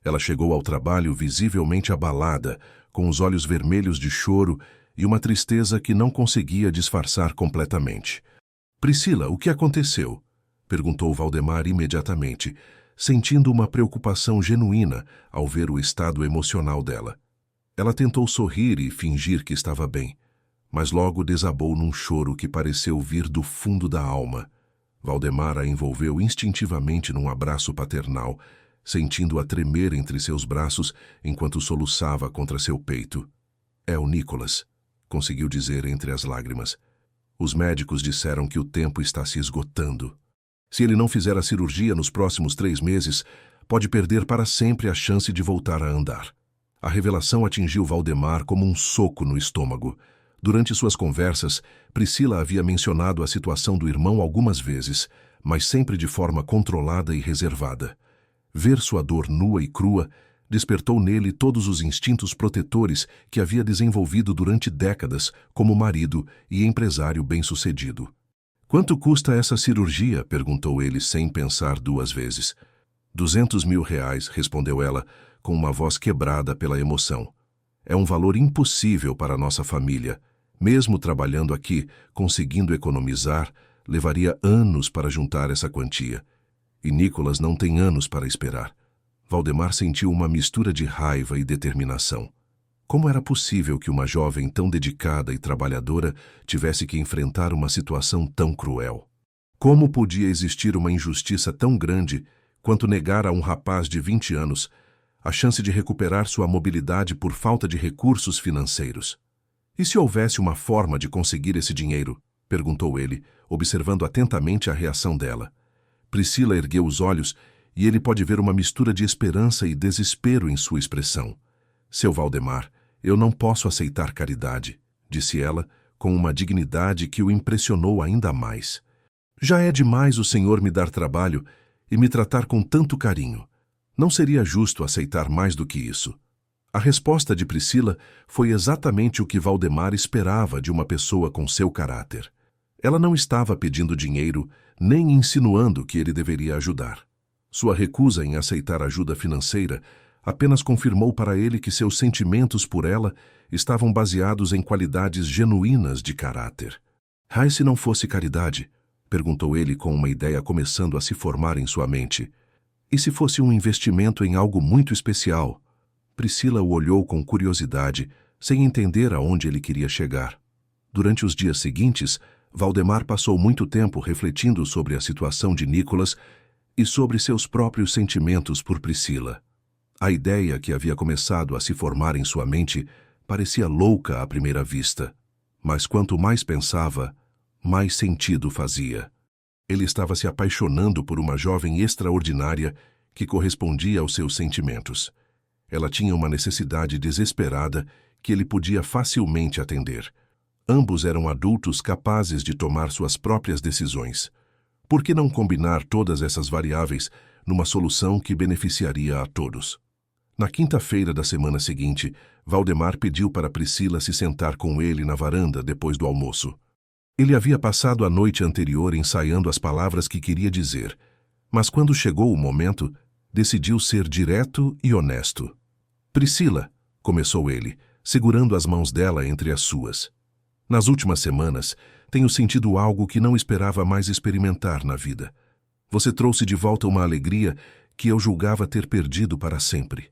Ela chegou ao trabalho visivelmente abalada, com os olhos vermelhos de choro e uma tristeza que não conseguia disfarçar completamente. "Priscila, o que aconteceu?" perguntou Valdemar imediatamente, sentindo uma preocupação genuína ao ver o estado emocional dela. Ela tentou sorrir e fingir que estava bem, mas logo desabou num choro que pareceu vir do fundo da alma. Valdemar a envolveu instintivamente num abraço paternal, sentindo-a tremer entre seus braços enquanto soluçava contra seu peito. "É o Nicholas", conseguiu dizer entre as lágrimas. "Os médicos disseram que o tempo está se esgotando. Se ele não fizer a cirurgia nos próximos 3 meses, pode perder para sempre a chance de voltar a andar." A revelação atingiu Valdemar como um soco no estômago. Durante suas conversas, Priscila havia mencionado a situação do irmão algumas vezes, mas sempre de forma controlada e reservada. Ver sua dor nua e crua despertou nele todos os instintos protetores que havia desenvolvido durante décadas como marido e empresário bem-sucedido. "Quanto custa essa cirurgia?" perguntou ele sem pensar 2 vezes. R$ 200.000, respondeu ela, com uma voz quebrada pela emoção. "É um valor impossível para nossa família. Mesmo trabalhando aqui, conseguindo economizar, levaria anos para juntar essa quantia. E Nicholas não tem anos para esperar." Valdemar sentiu uma mistura de raiva e determinação. Como era possível que uma jovem tão dedicada e trabalhadora tivesse que enfrentar uma situação tão cruel? Como podia existir uma injustiça tão grande quanto negar a um rapaz de 20 anos a chance de recuperar sua mobilidade por falta de recursos financeiros? "E se houvesse uma forma de conseguir esse dinheiro?" perguntou ele, observando atentamente a reação dela. Priscila ergueu os olhos e ele pode ver uma mistura de esperança e desespero em sua expressão. "Seu Valdemar, eu não posso aceitar caridade", disse ela, com uma dignidade que o impressionou ainda mais. "Já é demais o senhor me dar trabalho e me tratar com tanto carinho. Não seria justo aceitar mais do que isso." A resposta de Priscila foi exatamente o que Valdemar esperava de uma pessoa com seu caráter. Ela não estava pedindo dinheiro, nem insinuando que ele deveria ajudar. Sua recusa em aceitar ajuda financeira apenas confirmou para ele que seus sentimentos por ela estavam baseados em qualidades genuínas de caráter. "E se não fosse caridade?" perguntou ele com uma ideia começando a se formar em sua mente. "E se fosse um investimento em algo muito especial?" Priscila o olhou com curiosidade, sem entender aonde ele queria chegar. Durante os dias seguintes, Valdemar passou muito tempo refletindo sobre a situação de Nicholas e sobre seus próprios sentimentos por Priscila. A ideia que havia começado a se formar em sua mente parecia louca à primeira vista, mas quanto mais pensava, mais sentido fazia. Ele estava se apaixonando por uma jovem extraordinária que correspondia aos seus sentimentos. Ela tinha uma necessidade desesperada que ele podia facilmente atender. Ambos eram adultos capazes de tomar suas próprias decisões. Por que não combinar todas essas variáveis numa solução que beneficiaria a todos? Na quinta-feira da semana seguinte, Valdemar pediu para Priscila se sentar com ele na varanda depois do almoço. Ele havia passado a noite anterior ensaiando as palavras que queria dizer, mas quando chegou o momento, decidiu ser direto e honesto. "Priscila", começou ele, segurando as mãos dela entre as suas. "Nas últimas semanas, tenho sentido algo que não esperava mais experimentar na vida. Você trouxe de volta uma alegria que eu julgava ter perdido para sempre."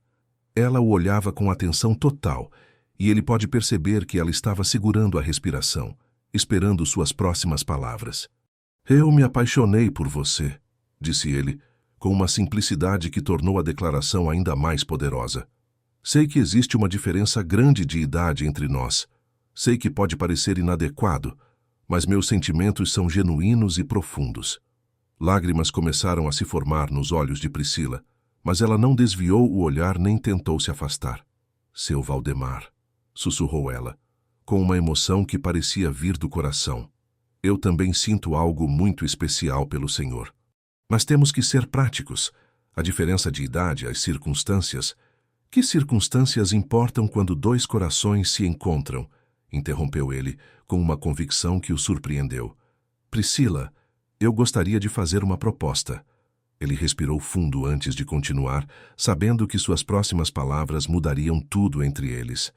Ela o olhava com atenção total, e ele pode perceber que ela estava segurando a respiração, esperando suas próximas palavras. "Eu me apaixonei por você", disse ele, com uma simplicidade que tornou a declaração ainda mais poderosa. "Sei que existe uma diferença grande de idade entre nós. Sei que pode parecer inadequado, mas meus sentimentos são genuínos e profundos." Lágrimas começaram a se formar nos olhos de Priscila, mas ela não desviou o olhar nem tentou se afastar. "Seu Valdemar", sussurrou ela, com uma emoção que parecia vir do coração. "Eu também sinto algo muito especial pelo senhor. Mas temos que ser práticos. A diferença de idade, as circunstâncias... Que circunstâncias importam quando 2 corações se encontram interrompeu ele, com uma convicção que o surpreendeu. Priscila, eu gostaria de fazer uma proposta. Ele respirou fundo antes de continuar, sabendo que suas próximas palavras mudariam tudo entre eles.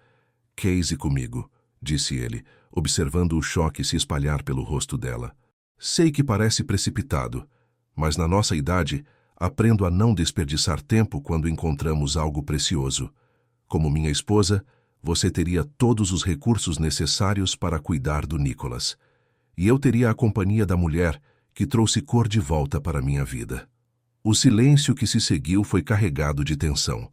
Case comigo, disse ele, observando o choque se espalhar pelo rosto dela. Sei que parece precipitado, mas na nossa idade, aprendo a não desperdiçar tempo quando encontramos algo precioso. Como minha esposa, você teria todos os recursos necessários para cuidar do Nicholas. E eu teria a companhia da mulher que trouxe cor de volta para minha vida. O silêncio que se seguiu foi carregado de tensão.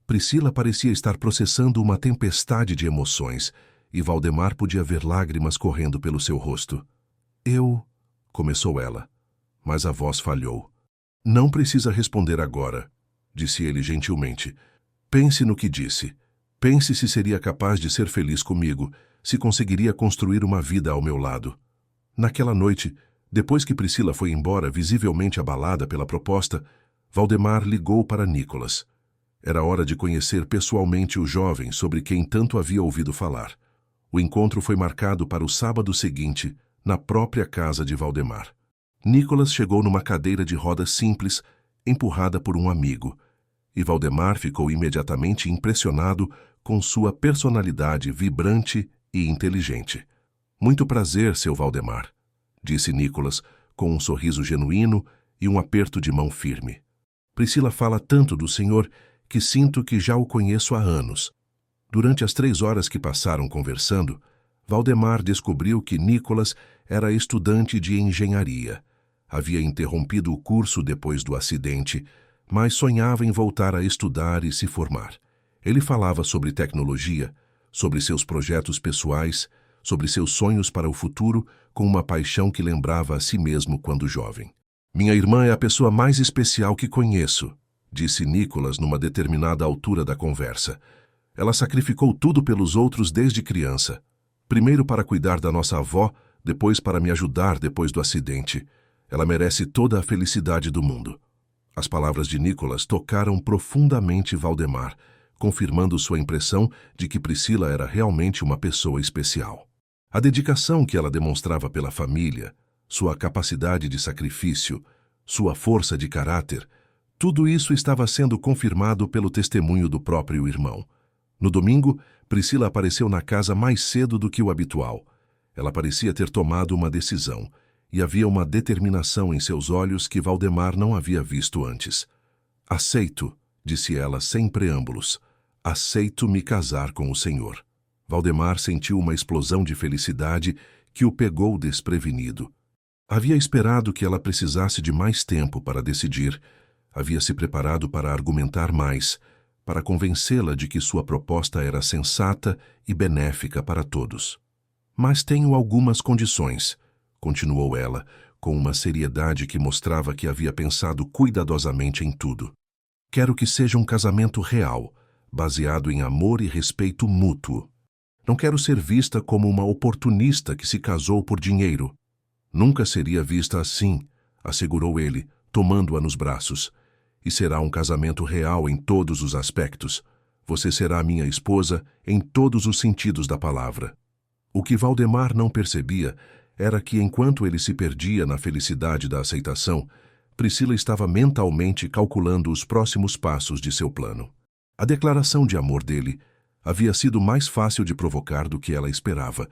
Priscila parecia estar processando uma tempestade de emoções, e Valdemar podia ver lágrimas correndo pelo seu rosto. Começou ela, mas a voz falhou. Não precisa responder agora, disse ele gentilmente. Pense no que disse. Pense se seria capaz de ser feliz comigo, se conseguiria construir uma vida ao meu lado. Naquela noite, depois que Priscila foi embora, visivelmente abalada pela proposta, Valdemar ligou para Nicholas. Era hora de conhecer pessoalmente o jovem sobre quem tanto havia ouvido falar. O encontro foi marcado para o sábado seguinte, na própria casa de Valdemar. Nicholas chegou numa cadeira de rodas simples, empurrada por um amigo, e Valdemar ficou imediatamente impressionado com sua personalidade vibrante e inteligente. Muito prazer, seu Valdemar, disse Nicholas, com um sorriso genuíno e um aperto de mão firme. Priscila fala tanto do senhor que sinto que já o conheço há anos. Durante as 3 horas que passaram conversando, Valdemar descobriu que Nicholas era estudante de engenharia. Havia interrompido o curso depois do acidente, mas sonhava em voltar a estudar e se formar. Ele falava sobre tecnologia, sobre seus projetos pessoais, sobre seus sonhos para o futuro, com uma paixão que lembrava a si mesmo quando jovem. Minha irmã é a pessoa mais especial que conheço, disse Nicholas numa determinada altura da conversa. Ela sacrificou tudo pelos outros desde criança. Primeiro para cuidar da nossa avó, depois para me ajudar depois do acidente. Ela merece toda a felicidade do mundo. As palavras de Nicholas tocaram profundamente Valdemar, confirmando sua impressão de que Priscila era realmente uma pessoa especial. A dedicação que ela demonstrava pela família, sua capacidade de sacrifício, sua força de caráter, tudo isso estava sendo confirmado pelo testemunho do próprio irmão. No domingo, Priscila apareceu na casa mais cedo do que o habitual. Ela parecia ter tomado uma decisão, e havia uma determinação em seus olhos que Valdemar não havia visto antes. Aceito, disse ela sem preâmbulos. Aceito me casar com o senhor. Valdemar sentiu uma explosão de felicidade que o pegou desprevenido. Havia esperado que ela precisasse de mais tempo para decidir. Havia se preparado para argumentar mais, para convencê-la de que sua proposta era sensata e benéfica para todos. Mas tenho algumas condições, continuou ela, com uma seriedade que mostrava que havia pensado cuidadosamente em tudo. Quero que seja um casamento real, baseado em amor e respeito mútuo. Não quero ser vista como uma oportunista que se casou por dinheiro. Nunca seria vista assim, assegurou ele, tomando-a nos braços. E será um casamento real em todos os aspectos. Você será minha esposa em todos os sentidos da palavra. O que Valdemar não percebia era que, enquanto ele se perdia na felicidade da aceitação, Priscila estava mentalmente calculando os próximos passos de seu plano. A declaração de amor dele havia sido mais fácil de provocar do que ela esperava,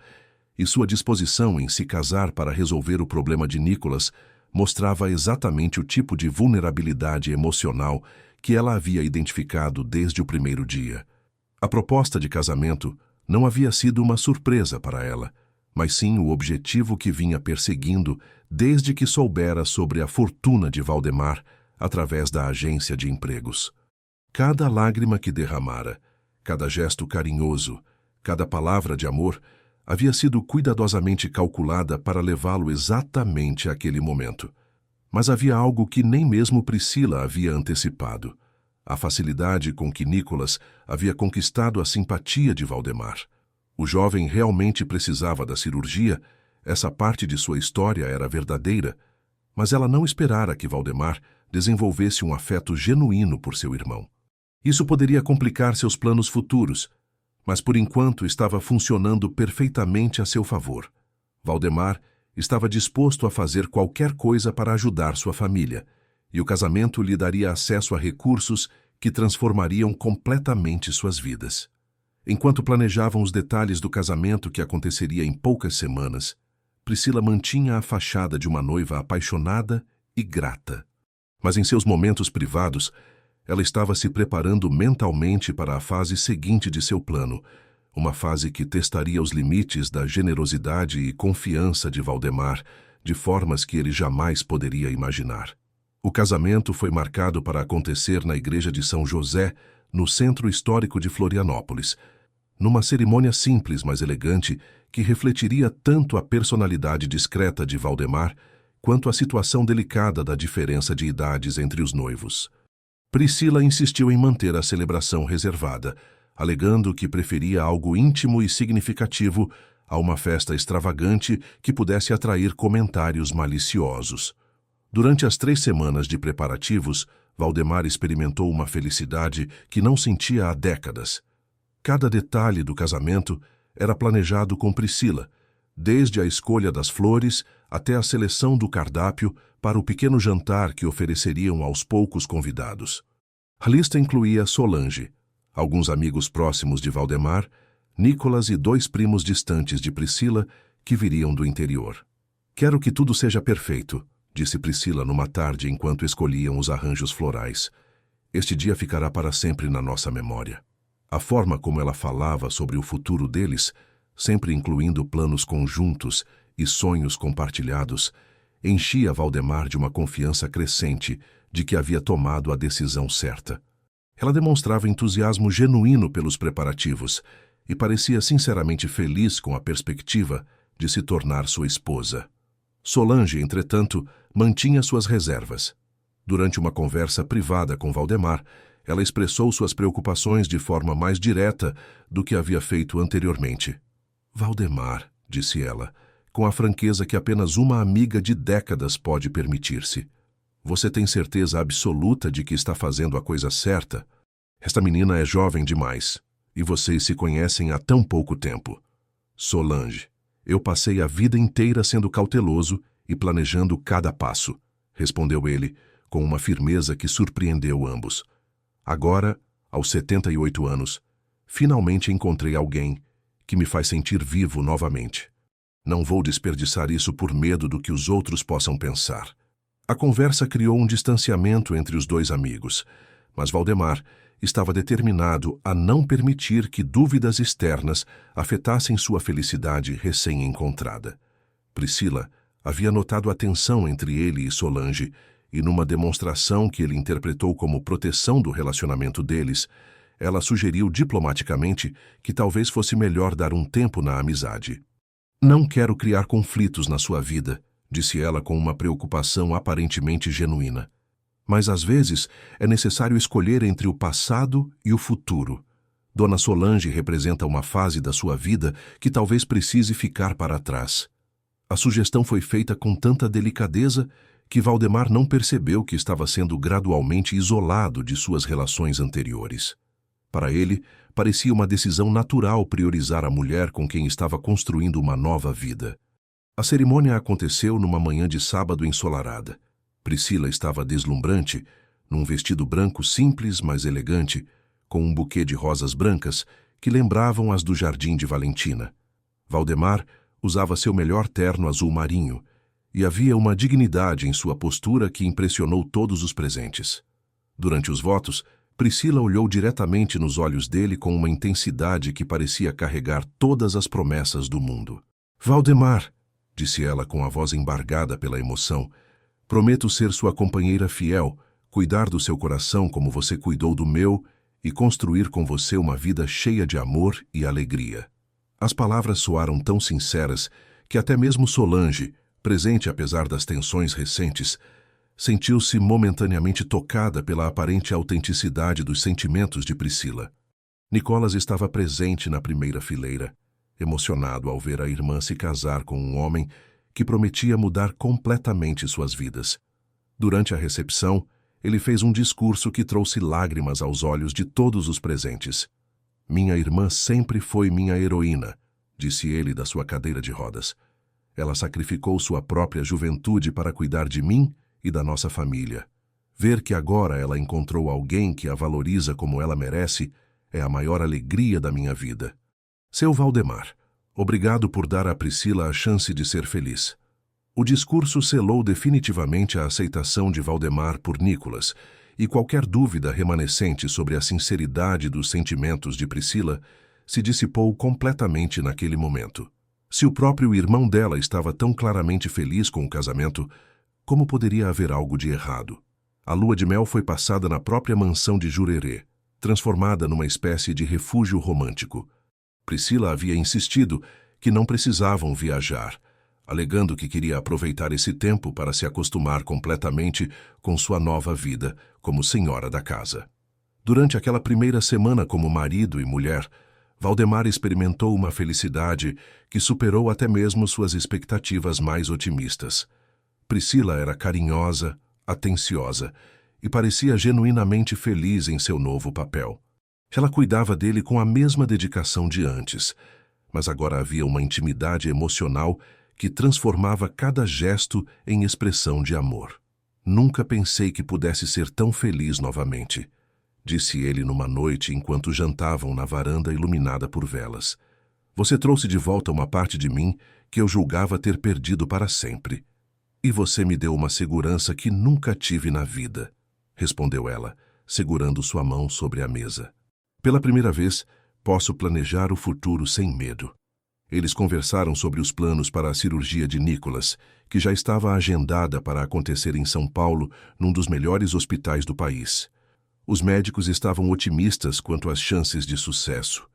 e sua disposição em se casar para resolver o problema de Nicholas mostrava exatamente o tipo de vulnerabilidade emocional que ela havia identificado desde o primeiro dia. A proposta de casamento não havia sido uma surpresa para ela, mas sim o objetivo que vinha perseguindo desde que soubera sobre a fortuna de Valdemar através da agência de empregos. Cada lágrima que derramara, cada gesto carinhoso, cada palavra de amor havia sido cuidadosamente calculada para levá-lo exatamente àquele momento. Mas havia algo que nem mesmo Priscila havia antecipado: a facilidade com que Nicholas havia conquistado a simpatia de Valdemar. O jovem realmente precisava da cirurgia, essa parte de sua história era verdadeira, mas ela não esperara que Valdemar desenvolvesse um afeto genuíno por seu irmão. Isso poderia complicar seus planos futuros, Mas por enquanto estava funcionando perfeitamente a seu favor. Valdemar estava disposto a fazer qualquer coisa para ajudar sua família, e o casamento lhe daria acesso a recursos que transformariam completamente suas vidas. Enquanto planejavam os detalhes do casamento que aconteceria em poucas semanas, Priscila mantinha a fachada de uma noiva apaixonada e grata. Mas em seus momentos privados, ela estava se preparando mentalmente para a fase seguinte de seu plano, uma fase que testaria os limites da generosidade e confiança de Valdemar, de formas que ele jamais poderia imaginar. O casamento foi marcado para acontecer na igreja de São José, no centro histórico de Florianópolis, numa cerimônia simples, mas elegante, que refletiria tanto a personalidade discreta de Valdemar, quanto a situação delicada da diferença de idades entre os noivos. Priscila insistiu em manter a celebração reservada, alegando que preferia algo íntimo e significativo a uma festa extravagante que pudesse atrair comentários maliciosos. Durante as 3 semanas de preparativos, Valdemar experimentou uma felicidade que não sentia há décadas. Cada detalhe do casamento era planejado com Priscila, desde a escolha das flores até a seleção do cardápio para o pequeno jantar que ofereceriam aos poucos convidados. A lista incluía Solange, alguns amigos próximos de Valdemar, Nicolas e 2 primos distantes de Priscila que viriam do interior. "Quero que tudo seja perfeito", disse Priscila numa tarde enquanto escolhiam os arranjos florais. "Este dia ficará para sempre na nossa memória." A forma como ela falava sobre o futuro deles, sempre incluindo planos conjuntos e sonhos compartilhados, enchia Valdemar de uma confiança crescente de que havia tomado a decisão certa. Ela demonstrava entusiasmo genuíno pelos preparativos e parecia sinceramente feliz com a perspectiva de se tornar sua esposa. Solange, entretanto, mantinha suas reservas. Durante uma conversa privada com Valdemar, ela expressou suas preocupações de forma mais direta do que havia feito anteriormente. "Valdemar", disse ela, com a franqueza que apenas uma amiga de décadas pode permitir-se, "você tem certeza absoluta de que está fazendo a coisa certa? Esta menina é jovem demais, e vocês se conhecem há tão pouco tempo." "Solange, eu passei a vida inteira sendo cauteloso e planejando cada passo", respondeu ele, com uma firmeza que surpreendeu ambos. "Agora, aos 78 anos, finalmente encontrei alguém que me faz sentir vivo novamente. Não vou desperdiçar isso por medo do que os outros possam pensar." A conversa criou um distanciamento entre os 2 amigos, mas Valdemar estava determinado a não permitir que dúvidas externas afetassem sua felicidade recém-encontrada. Priscila havia notado a tensão entre ele e Solange, e numa demonstração que ele interpretou como proteção do relacionamento deles, ela sugeriu diplomaticamente que talvez fosse melhor dar um tempo na amizade. "Não quero criar conflitos na sua vida", disse ela com uma preocupação aparentemente genuína. "Mas às vezes é necessário escolher entre o passado e o futuro. Dona Solange representa uma fase da sua vida que talvez precise ficar para trás." A sugestão foi feita com tanta delicadeza que Valdemar não percebeu que estava sendo gradualmente isolado de suas relações anteriores. Para ele, parecia uma decisão natural priorizar a mulher com quem estava construindo uma nova vida. A cerimônia aconteceu numa manhã de sábado ensolarada. Priscila estava deslumbrante, num vestido branco simples, mas elegante, com um buquê de rosas brancas que lembravam as do Jardim de Valentina. Valdemar usava seu melhor terno azul marinho, e havia uma dignidade em sua postura que impressionou todos os presentes. Durante os votos, Priscila olhou diretamente nos olhos dele com uma intensidade que parecia carregar todas as promessas do mundo. "Valdemar", disse ela com a voz embargada pela emoção, "prometo ser sua companheira fiel, cuidar do seu coração como você cuidou do meu e construir com você uma vida cheia de amor e alegria." As palavras soaram tão sinceras que até mesmo Solange, presente apesar das tensões recentes, sentiu-se momentaneamente tocada pela aparente autenticidade dos sentimentos de Priscila. Nicolas estava presente na primeira fileira, emocionado ao ver a irmã se casar com um homem que prometia mudar completamente suas vidas. Durante a recepção, ele fez um discurso que trouxe lágrimas aos olhos de todos os presentes. Minha irmã sempre foi minha heroína, disse ele da sua cadeira de rodas. Ela sacrificou sua própria juventude para cuidar de mim e da nossa família. Ver que agora ela encontrou alguém que a valoriza como ela merece é a maior alegria da minha vida. Seu Valdemar, obrigado por dar a Priscila a chance de ser feliz. O discurso selou definitivamente a aceitação de Valdemar por Nicolas, e qualquer dúvida remanescente sobre a sinceridade dos sentimentos de Priscila se dissipou completamente naquele momento. Se o próprio irmão dela estava tão claramente feliz com o casamento, como poderia haver algo de errado? A lua de mel foi passada na própria mansão de Jurerê, transformada numa espécie de refúgio romântico. Priscila havia insistido que não precisavam viajar, alegando que queria aproveitar esse tempo para se acostumar completamente com sua nova vida como senhora da casa. Durante aquela primeira semana como marido e mulher, Valdemar experimentou uma felicidade que superou até mesmo suas expectativas mais otimistas. Priscila era carinhosa, atenciosa e parecia genuinamente feliz em seu novo papel. Ela cuidava dele com a mesma dedicação de antes, mas agora havia uma intimidade emocional que transformava cada gesto em expressão de amor. Nunca pensei que pudesse ser tão feliz novamente, disse ele numa noite enquanto jantavam na varanda iluminada por velas. Você trouxe de volta uma parte de mim que eu julgava ter perdido para sempre. E você me deu uma segurança que nunca tive na vida, respondeu ela, segurando sua mão sobre a mesa. Pela primeira vez, posso planejar o futuro sem medo. Eles conversaram sobre os planos para a cirurgia de Nicolas, que já estava agendada para acontecer em São Paulo, num dos melhores hospitais do país. Os médicos estavam otimistas quanto às chances de sucesso,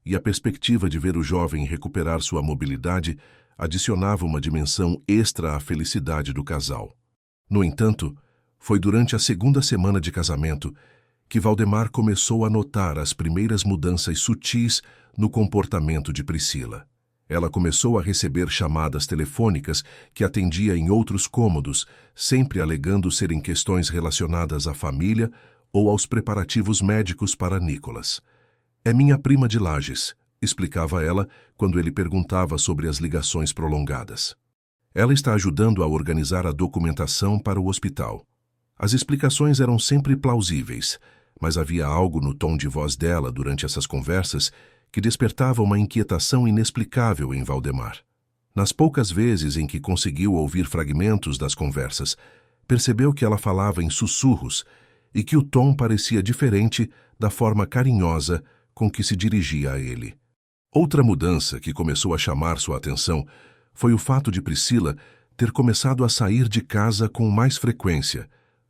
e a perspectiva de ver o jovem recuperar sua mobilidade adicionava uma dimensão extra à felicidade do casal. No entanto, foi durante a segunda semana de casamento que Valdemar começou a notar as primeiras mudanças sutis no comportamento de Priscila. Ela começou a receber chamadas telefônicas que atendia em outros cômodos, sempre alegando serem questões relacionadas à família ou aos preparativos médicos para Nicolas. É minha prima de Lages, explicava ela quando ele perguntava sobre as ligações prolongadas. Ela está ajudando a organizar a documentação para o hospital. As explicações eram sempre plausíveis, mas havia algo no tom de voz dela durante essas conversas que despertava uma inquietação inexplicável em Valdemar. Nas poucas vezes em que conseguiu ouvir fragmentos das conversas, percebeu que ela falava em sussurros e que o tom parecia diferente da forma carinhosa com que se dirigia a ele. Outra mudança que começou a chamar sua atenção foi o fato de Priscila ter começado a sair de casa com mais frequência,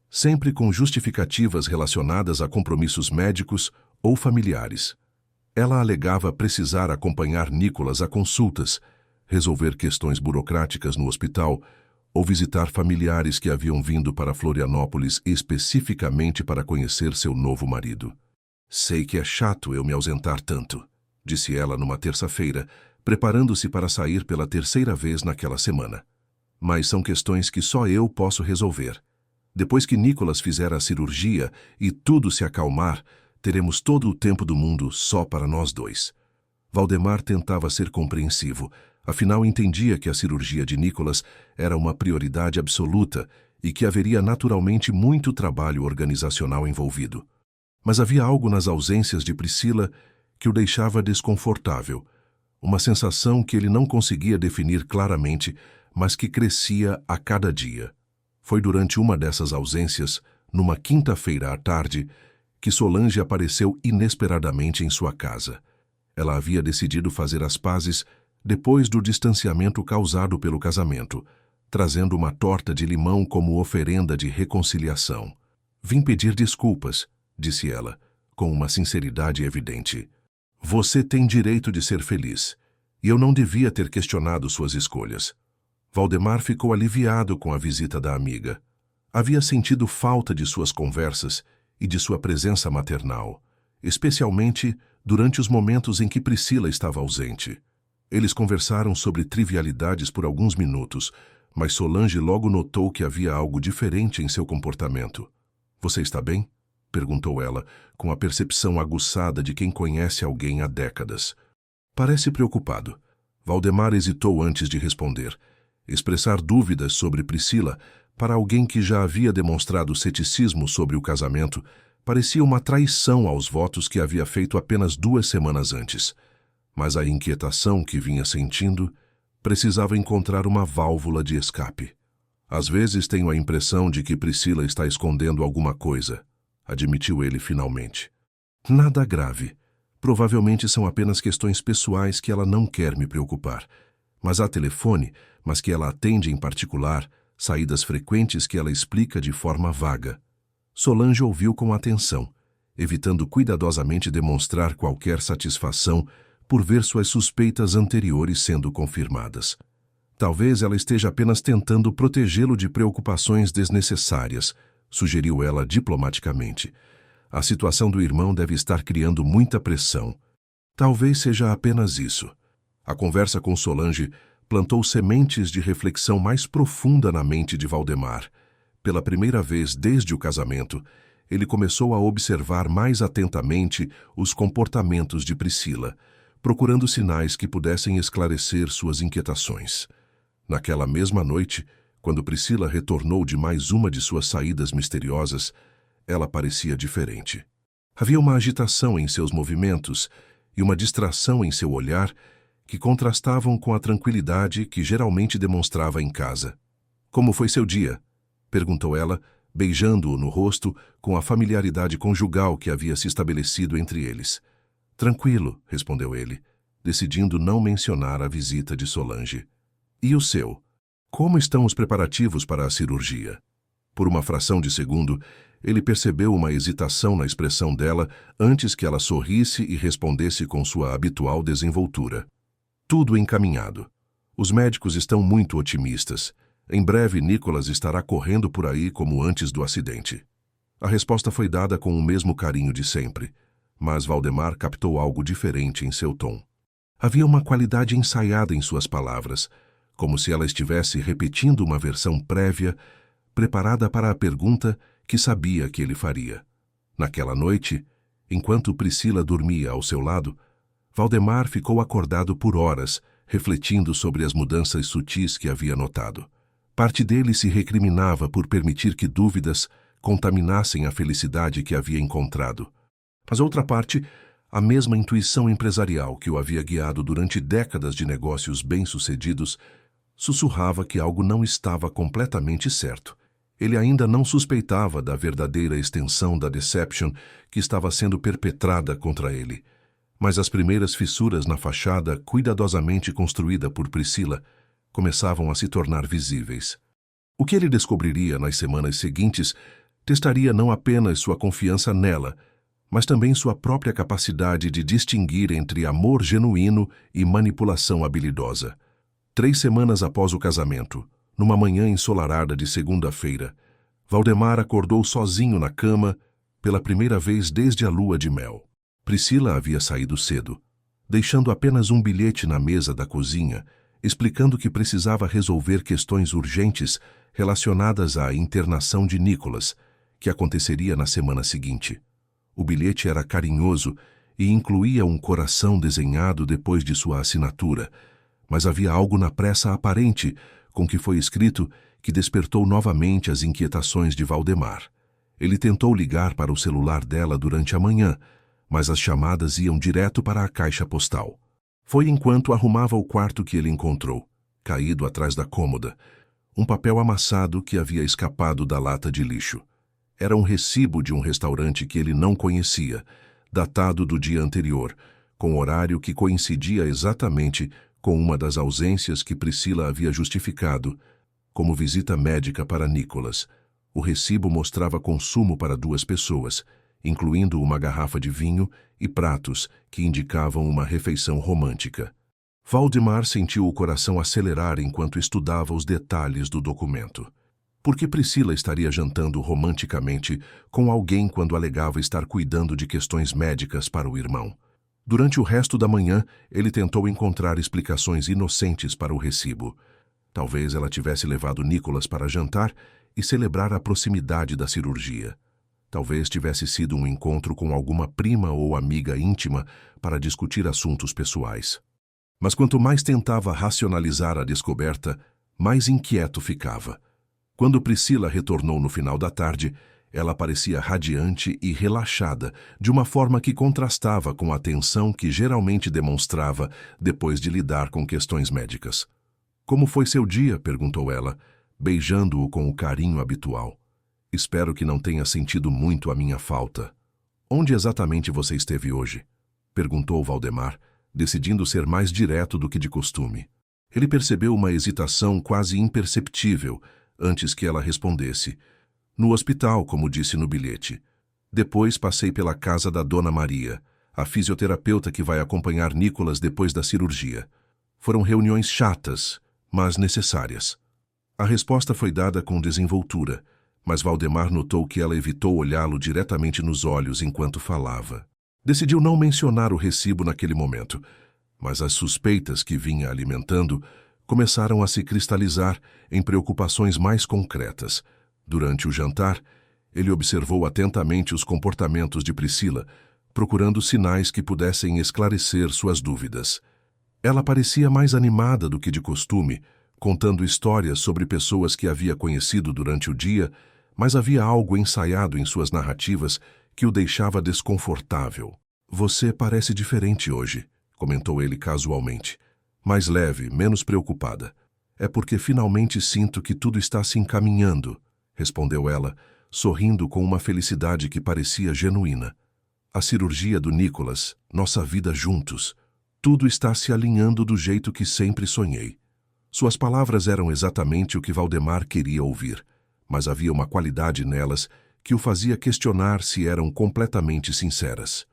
sempre com justificativas relacionadas a compromissos médicos ou familiares. Ela alegava precisar acompanhar Nicolas a consultas, resolver questões burocráticas no hospital ou visitar familiares que haviam vindo para Florianópolis especificamente para conhecer seu novo marido. Sei que é chato eu me ausentar tanto, disse ela numa terça-feira, preparando-se para sair pela terceira vez naquela semana. Mas são questões que só eu posso resolver. Depois que Nicolas fizer a cirurgia e tudo se acalmar, teremos todo o tempo do mundo só para nós dois. Valdemar tentava ser compreensivo, afinal entendia que a cirurgia de Nicolas era uma prioridade absoluta e que haveria naturalmente muito trabalho organizacional envolvido. Mas havia algo nas ausências de Priscila que o deixava desconfortável, uma sensação que ele não conseguia definir claramente, mas que crescia a cada dia. Foi durante uma dessas ausências, numa quinta-feira à tarde, que Solange apareceu inesperadamente em sua casa. Ela havia decidido fazer as pazes depois do distanciamento causado pelo casamento, trazendo uma torta de limão como oferenda de reconciliação. Vim pedir desculpas, disse ela, com uma sinceridade evidente. Você tem direito de ser feliz, e eu não devia ter questionado suas escolhas. Valdemar ficou aliviado com a visita da amiga. Havia sentido falta de suas conversas e de sua presença maternal, especialmente durante os momentos em que Priscila estava ausente. Eles conversaram sobre trivialidades por alguns minutos, mas Solange logo notou que havia algo diferente em seu comportamento. Você está bem? perguntou ela, com a percepção aguçada de quem conhece alguém há décadas. Parece preocupado. Valdemar hesitou antes de responder. Expressar dúvidas sobre Priscila, para alguém que já havia demonstrado ceticismo sobre o casamento, parecia uma traição aos votos que havia feito apenas 2 semanas antes. Mas a inquietação que vinha sentindo precisava encontrar uma válvula de escape. Às vezes tenho a impressão de que Priscila está escondendo alguma coisa, admitiu ele finalmente. Nada grave. Provavelmente são apenas questões pessoais que ela não quer me preocupar. Mas há telefone, mas que ela atende em particular, saídas frequentes que ela explica de forma vaga. Solange ouviu com atenção, evitando cuidadosamente demonstrar qualquer satisfação por ver suas suspeitas anteriores sendo confirmadas. Talvez ela esteja apenas tentando protegê-lo de preocupações desnecessárias, sugeriu ela diplomaticamente. A situação do irmão deve estar criando muita pressão. Talvez seja apenas isso. A conversa com Solange plantou sementes de reflexão mais profunda na mente de Valdemar. Pela primeira vez desde o casamento, ele começou a observar mais atentamente os comportamentos de Priscila, procurando sinais que pudessem esclarecer suas inquietações. Naquela mesma noite, quando Priscila retornou de mais uma de suas saídas misteriosas, ela parecia diferente. Havia uma agitação em seus movimentos e uma distração em seu olhar que contrastavam com a tranquilidade que geralmente demonstrava em casa. "Como foi seu dia?" perguntou ela, beijando-o no rosto com a familiaridade conjugal que havia se estabelecido entre eles. "Tranquilo", respondeu ele, decidindo não mencionar a visita de Solange. "E o seu? Como estão os preparativos para a cirurgia?" Por uma fração de segundo, ele percebeu uma hesitação na expressão dela antes que ela sorrisse e respondesse com sua habitual desenvoltura. "Tudo encaminhado. Os médicos estão muito otimistas. Em breve, Nicholas estará correndo por aí como antes do acidente." A resposta foi dada com o mesmo carinho de sempre, mas Valdemar captou algo diferente em seu tom. Havia uma qualidade ensaiada em suas palavras, como se ela estivesse repetindo uma versão prévia, preparada para a pergunta que sabia que ele faria. Naquela noite, enquanto Priscila dormia ao seu lado, Valdemar ficou acordado por horas, refletindo sobre as mudanças sutis que havia notado. Parte dele se recriminava por permitir que dúvidas contaminassem a felicidade que havia encontrado. Mas outra parte, a mesma intuição empresarial que o havia guiado durante décadas de negócios bem-sucedidos, sussurrava que algo não estava completamente certo. Ele ainda não suspeitava da verdadeira extensão da deception que estava sendo perpetrada contra ele. Mas as primeiras fissuras na fachada cuidadosamente construída por Priscila começavam a se tornar visíveis. O que ele descobriria nas semanas seguintes testaria não apenas sua confiança nela, mas também sua própria capacidade de distinguir entre amor genuíno e manipulação habilidosa. 3 semanas após o casamento, numa manhã ensolarada de segunda-feira, Valdemar acordou sozinho na cama pela primeira vez desde a lua de mel. Priscila havia saído cedo, deixando apenas um bilhete na mesa da cozinha, explicando que precisava resolver questões urgentes relacionadas à internação de Nicholas, que aconteceria na semana seguinte. O bilhete era carinhoso e incluía um coração desenhado depois de sua assinatura, mas havia algo na pressa aparente com que foi escrito que despertou novamente as inquietações de Valdemar. Ele tentou ligar para o celular dela durante a manhã, mas as chamadas iam direto para a caixa postal. Foi enquanto arrumava o quarto que ele encontrou, caído atrás da cômoda, um papel amassado que havia escapado da lata de lixo. Era um recibo de um restaurante que ele não conhecia, datado do dia anterior, com horário que coincidia exatamente com uma das ausências que Priscila havia justificado, como visita médica para Nicholas. O recibo mostrava consumo para 2 pessoas, incluindo uma garrafa de vinho e pratos que indicavam uma refeição romântica. Valdemar sentiu o coração acelerar enquanto estudava os detalhes do documento. Por que Priscila estaria jantando romanticamente com alguém quando alegava estar cuidando de questões médicas para o irmão? Durante o resto da manhã, ele tentou encontrar explicações inocentes para o recibo. Talvez ela tivesse levado Nicholas para jantar e celebrar a proximidade da cirurgia. Talvez tivesse sido um encontro com alguma prima ou amiga íntima para discutir assuntos pessoais. Mas quanto mais tentava racionalizar a descoberta, mais inquieto ficava. Quando Priscila retornou no final da tarde, ela parecia radiante e relaxada, de uma forma que contrastava com a tensão que geralmente demonstrava depois de lidar com questões médicas. "Como foi seu dia?" perguntou ela, beijando-o com o carinho habitual. "Espero que não tenha sentido muito a minha falta." "Onde exatamente você esteve hoje?" perguntou Valdemar, decidindo ser mais direto do que de costume. Ele percebeu uma hesitação quase imperceptível antes que ela respondesse. "No hospital, como disse no bilhete. Depois passei pela casa da Dona Maria, a fisioterapeuta que vai acompanhar Nicolas depois da cirurgia. Foram reuniões chatas, mas necessárias." A resposta foi dada com desenvoltura, mas Valdemar notou que ela evitou olhá-lo diretamente nos olhos enquanto falava. Decidiu não mencionar o recibo naquele momento, mas as suspeitas que vinha alimentando começaram a se cristalizar em preocupações mais concretas. Durante o jantar, ele observou atentamente os comportamentos de Priscila, procurando sinais que pudessem esclarecer suas dúvidas. Ela parecia mais animada do que de costume, contando histórias sobre pessoas que havia conhecido durante o dia, mas havia algo ensaiado em suas narrativas que o deixava desconfortável. "Você parece diferente hoje", comentou ele casualmente. "Mais leve, menos preocupada." "É porque finalmente sinto que tudo está se encaminhando", respondeu ela, sorrindo com uma felicidade que parecia genuína. "A cirurgia do Nicolas, nossa vida juntos, tudo está se alinhando do jeito que sempre sonhei." Suas palavras eram exatamente o que Valdemar queria ouvir, mas havia uma qualidade nelas que o fazia questionar se eram completamente sinceras.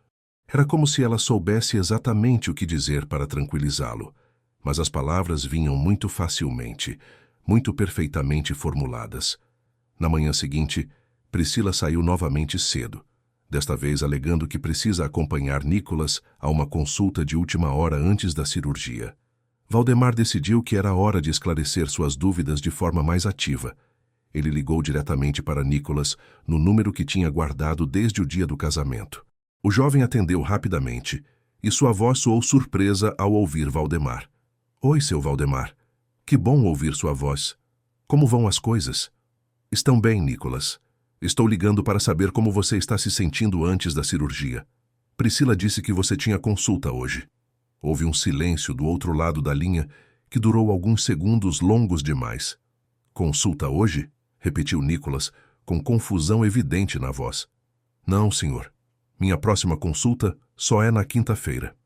Era como se ela soubesse exatamente o que dizer para tranquilizá-lo, mas as palavras vinham muito facilmente, muito perfeitamente formuladas. Na manhã seguinte, Priscila saiu novamente cedo, desta vez alegando que precisa acompanhar Nicolas a uma consulta de última hora antes da cirurgia. Valdemar decidiu que era hora de esclarecer suas dúvidas de forma mais ativa. Ele ligou diretamente para Nicolas, no número que tinha guardado desde o dia do casamento. O jovem atendeu rapidamente, e sua voz soou surpresa ao ouvir Valdemar. "Oi, seu Valdemar. Que bom ouvir sua voz. Como vão as coisas?" "Estão bem, Nicolas. Estou ligando para saber como você está se sentindo antes da cirurgia. Priscila disse que você tinha consulta hoje." Houve um silêncio do outro lado da linha que durou alguns segundos longos demais. "Consulta hoje?" repetiu Nicolas, com confusão evidente na voz. "Não, senhor. Minha próxima consulta só é na quinta-feira.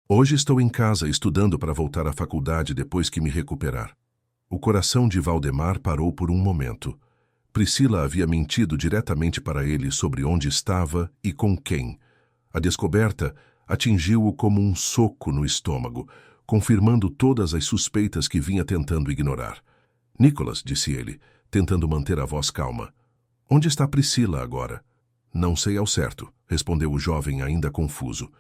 Hoje estou em casa estudando para voltar à faculdade depois que me recuperar." O coração de Valdemar parou por um momento. Priscila havia mentido diretamente para ele sobre onde estava e com quem. A descoberta atingiu-o como um soco no estômago, confirmando todas as suspeitas que vinha tentando ignorar. "Nicolas", disse ele, tentando manter a voz calma. "Onde está Priscila agora?" "Não sei ao certo", respondeu o jovem ainda confuso.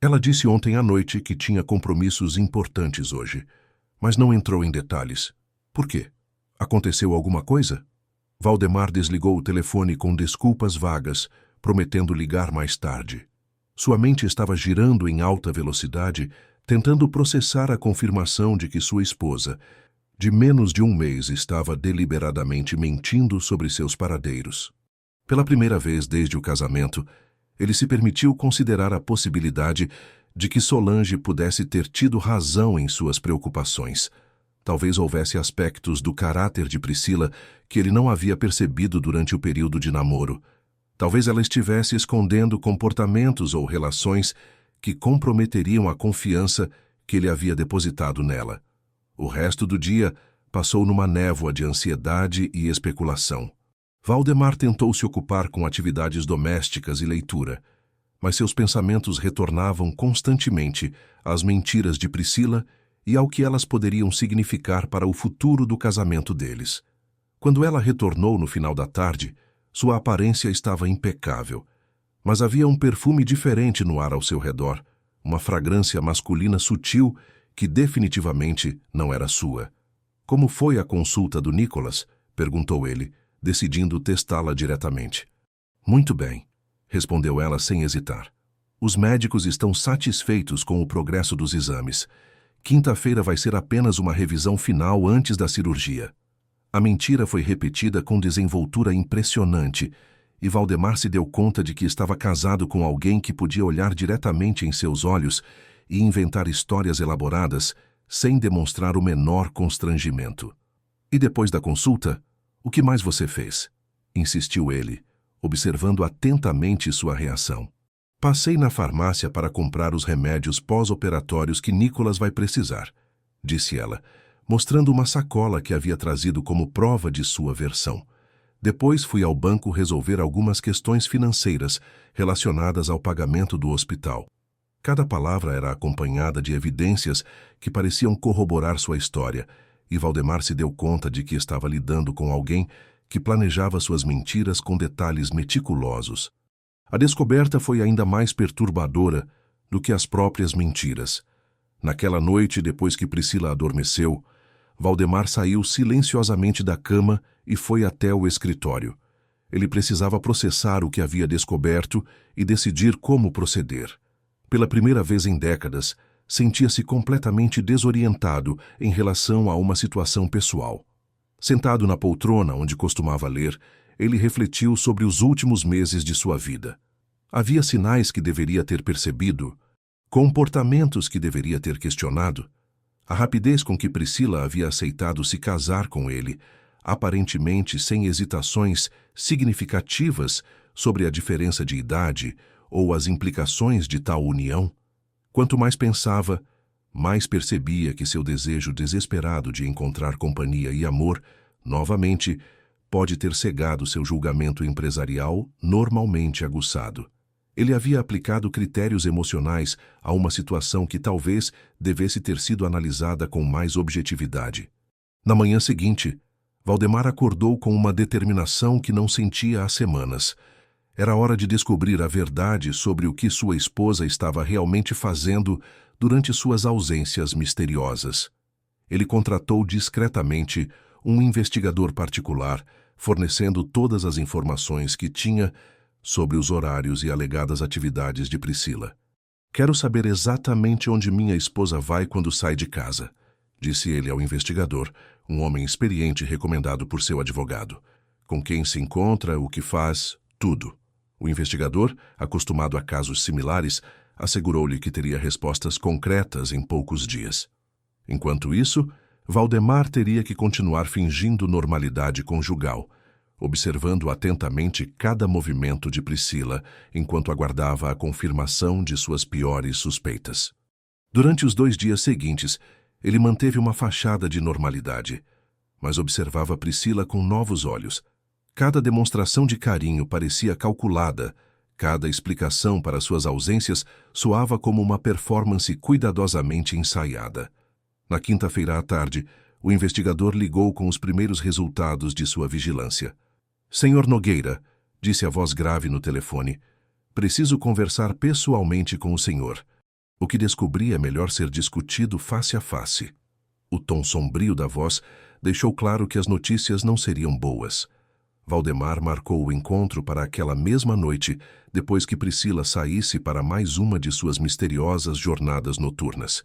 "Ela disse ontem à noite que tinha compromissos importantes hoje, mas não entrou em detalhes. Por quê? Aconteceu alguma coisa?" Valdemar desligou o telefone com desculpas vagas, prometendo ligar mais tarde. Sua mente estava girando em alta velocidade, tentando processar a confirmação de que sua esposa, de menos de um mês, estava deliberadamente mentindo sobre seus paradeiros. Pela primeira vez desde o casamento, ele se permitiu considerar a possibilidade de que Solange pudesse ter tido razão em suas preocupações. Talvez houvesse aspectos do caráter de Priscila que ele não havia percebido durante o período de namoro. Talvez ela estivesse escondendo comportamentos ou relações que comprometeriam a confiança que ele havia depositado nela. O resto do dia passou numa névoa de ansiedade e especulação. Valdemar tentou se ocupar com atividades domésticas e leitura, mas seus pensamentos retornavam constantemente às mentiras de Priscila e ao que elas poderiam significar para o futuro do casamento deles. Quando ela retornou no final da tarde, sua aparência estava impecável, mas havia um perfume diferente no ar ao seu redor, uma fragrância masculina sutil que definitivamente não era sua. "Como foi a consulta do Nicolas?" perguntou ele, decidindo testá-la diretamente. Muito bem, respondeu ela sem hesitar. Os médicos estão satisfeitos com o progresso dos exames. Quinta-feira vai ser apenas uma revisão final antes da cirurgia. A mentira foi repetida com desenvoltura impressionante, e Valdemar se deu conta de que estava casado com alguém que podia olhar diretamente em seus olhos e inventar histórias elaboradas sem demonstrar o menor constrangimento. E depois da consulta, o que mais você fez? Insistiu ele, observando atentamente sua reação. Passei na farmácia para comprar os remédios pós-operatórios que Nicholas vai precisar, disse ela, mostrando uma sacola que havia trazido como prova de sua versão. Depois fui ao banco resolver algumas questões financeiras relacionadas ao pagamento do hospital. Cada palavra era acompanhada de evidências que pareciam corroborar sua história, e Valdemar se deu conta de que estava lidando com alguém que planejava suas mentiras com detalhes meticulosos. A descoberta foi ainda mais perturbadora do que as próprias mentiras. Naquela noite, depois que Priscila adormeceu, Valdemar saiu silenciosamente da cama e foi até o escritório. Ele precisava processar o que havia descoberto e decidir como proceder. Pela primeira vez em décadas, sentia-se completamente desorientado em relação a uma situação pessoal. Sentado na poltrona onde costumava ler, ele refletiu sobre os últimos meses de sua vida. Havia sinais que deveria ter percebido, comportamentos que deveria ter questionado. A rapidez com que Priscila havia aceitado se casar com ele, aparentemente sem hesitações significativas sobre a diferença de idade ou as implicações de tal união. Quanto mais pensava, mais percebia que seu desejo desesperado de encontrar companhia e amor, novamente, pode ter cegado seu julgamento empresarial normalmente aguçado. Ele havia aplicado critérios emocionais a uma situação que talvez devesse ter sido analisada com mais objetividade. Na manhã seguinte, Valdemar acordou com uma determinação que não sentia há semanas. Era hora de descobrir a verdade sobre o que sua esposa estava realmente fazendo durante suas ausências misteriosas. Ele contratou discretamente um investigador particular, fornecendo todas as informações que tinha sobre os horários e alegadas atividades de Priscila. Quero saber exatamente onde minha esposa vai quando sai de casa, disse ele ao investigador, um homem experiente recomendado por seu advogado. Com quem se encontra, o que faz, tudo. O investigador, acostumado a casos similares, assegurou-lhe que teria respostas concretas em poucos dias. Enquanto isso, Valdemar teria que continuar fingindo normalidade conjugal, observando atentamente cada movimento de Priscila enquanto aguardava a confirmação de suas piores suspeitas. Durante os 2 dias seguintes, ele manteve uma fachada de normalidade, mas observava Priscila com novos olhos. Cada demonstração de carinho parecia calculada, cada explicação para suas ausências soava como uma performance cuidadosamente ensaiada. Na quinta-feira à tarde, o investigador ligou com os primeiros resultados de sua vigilância. Senhor Nogueira, disse a voz grave no telefone, preciso conversar pessoalmente com o senhor. O que descobri é melhor ser discutido face a face. O tom sombrio da voz deixou claro que as notícias não seriam boas. Valdemar marcou o encontro para aquela mesma noite, depois que Priscila saísse para mais uma de suas misteriosas jornadas noturnas.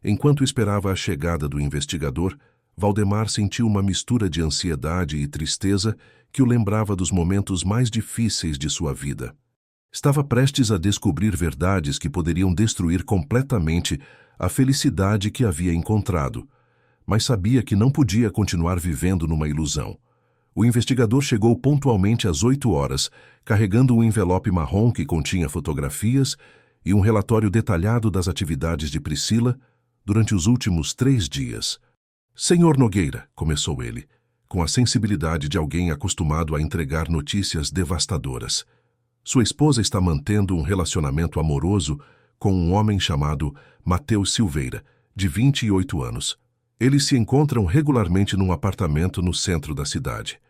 Enquanto esperava a chegada do investigador, Valdemar sentiu uma mistura de ansiedade e tristeza que o lembrava dos momentos mais difíceis de sua vida. Estava prestes a descobrir verdades que poderiam destruir completamente a felicidade que havia encontrado, mas sabia que não podia continuar vivendo numa ilusão. O investigador chegou pontualmente às 8 horas, carregando um envelope marrom que continha fotografias e um relatório detalhado das atividades de Priscila durante os últimos 3 dias. Senhor Nogueira, começou ele, com a sensibilidade de alguém acostumado a entregar notícias devastadoras. Sua esposa está mantendo um relacionamento amoroso com um homem chamado Matheus Silveira, de 28 anos. Eles se encontram regularmente num apartamento no centro da cidade.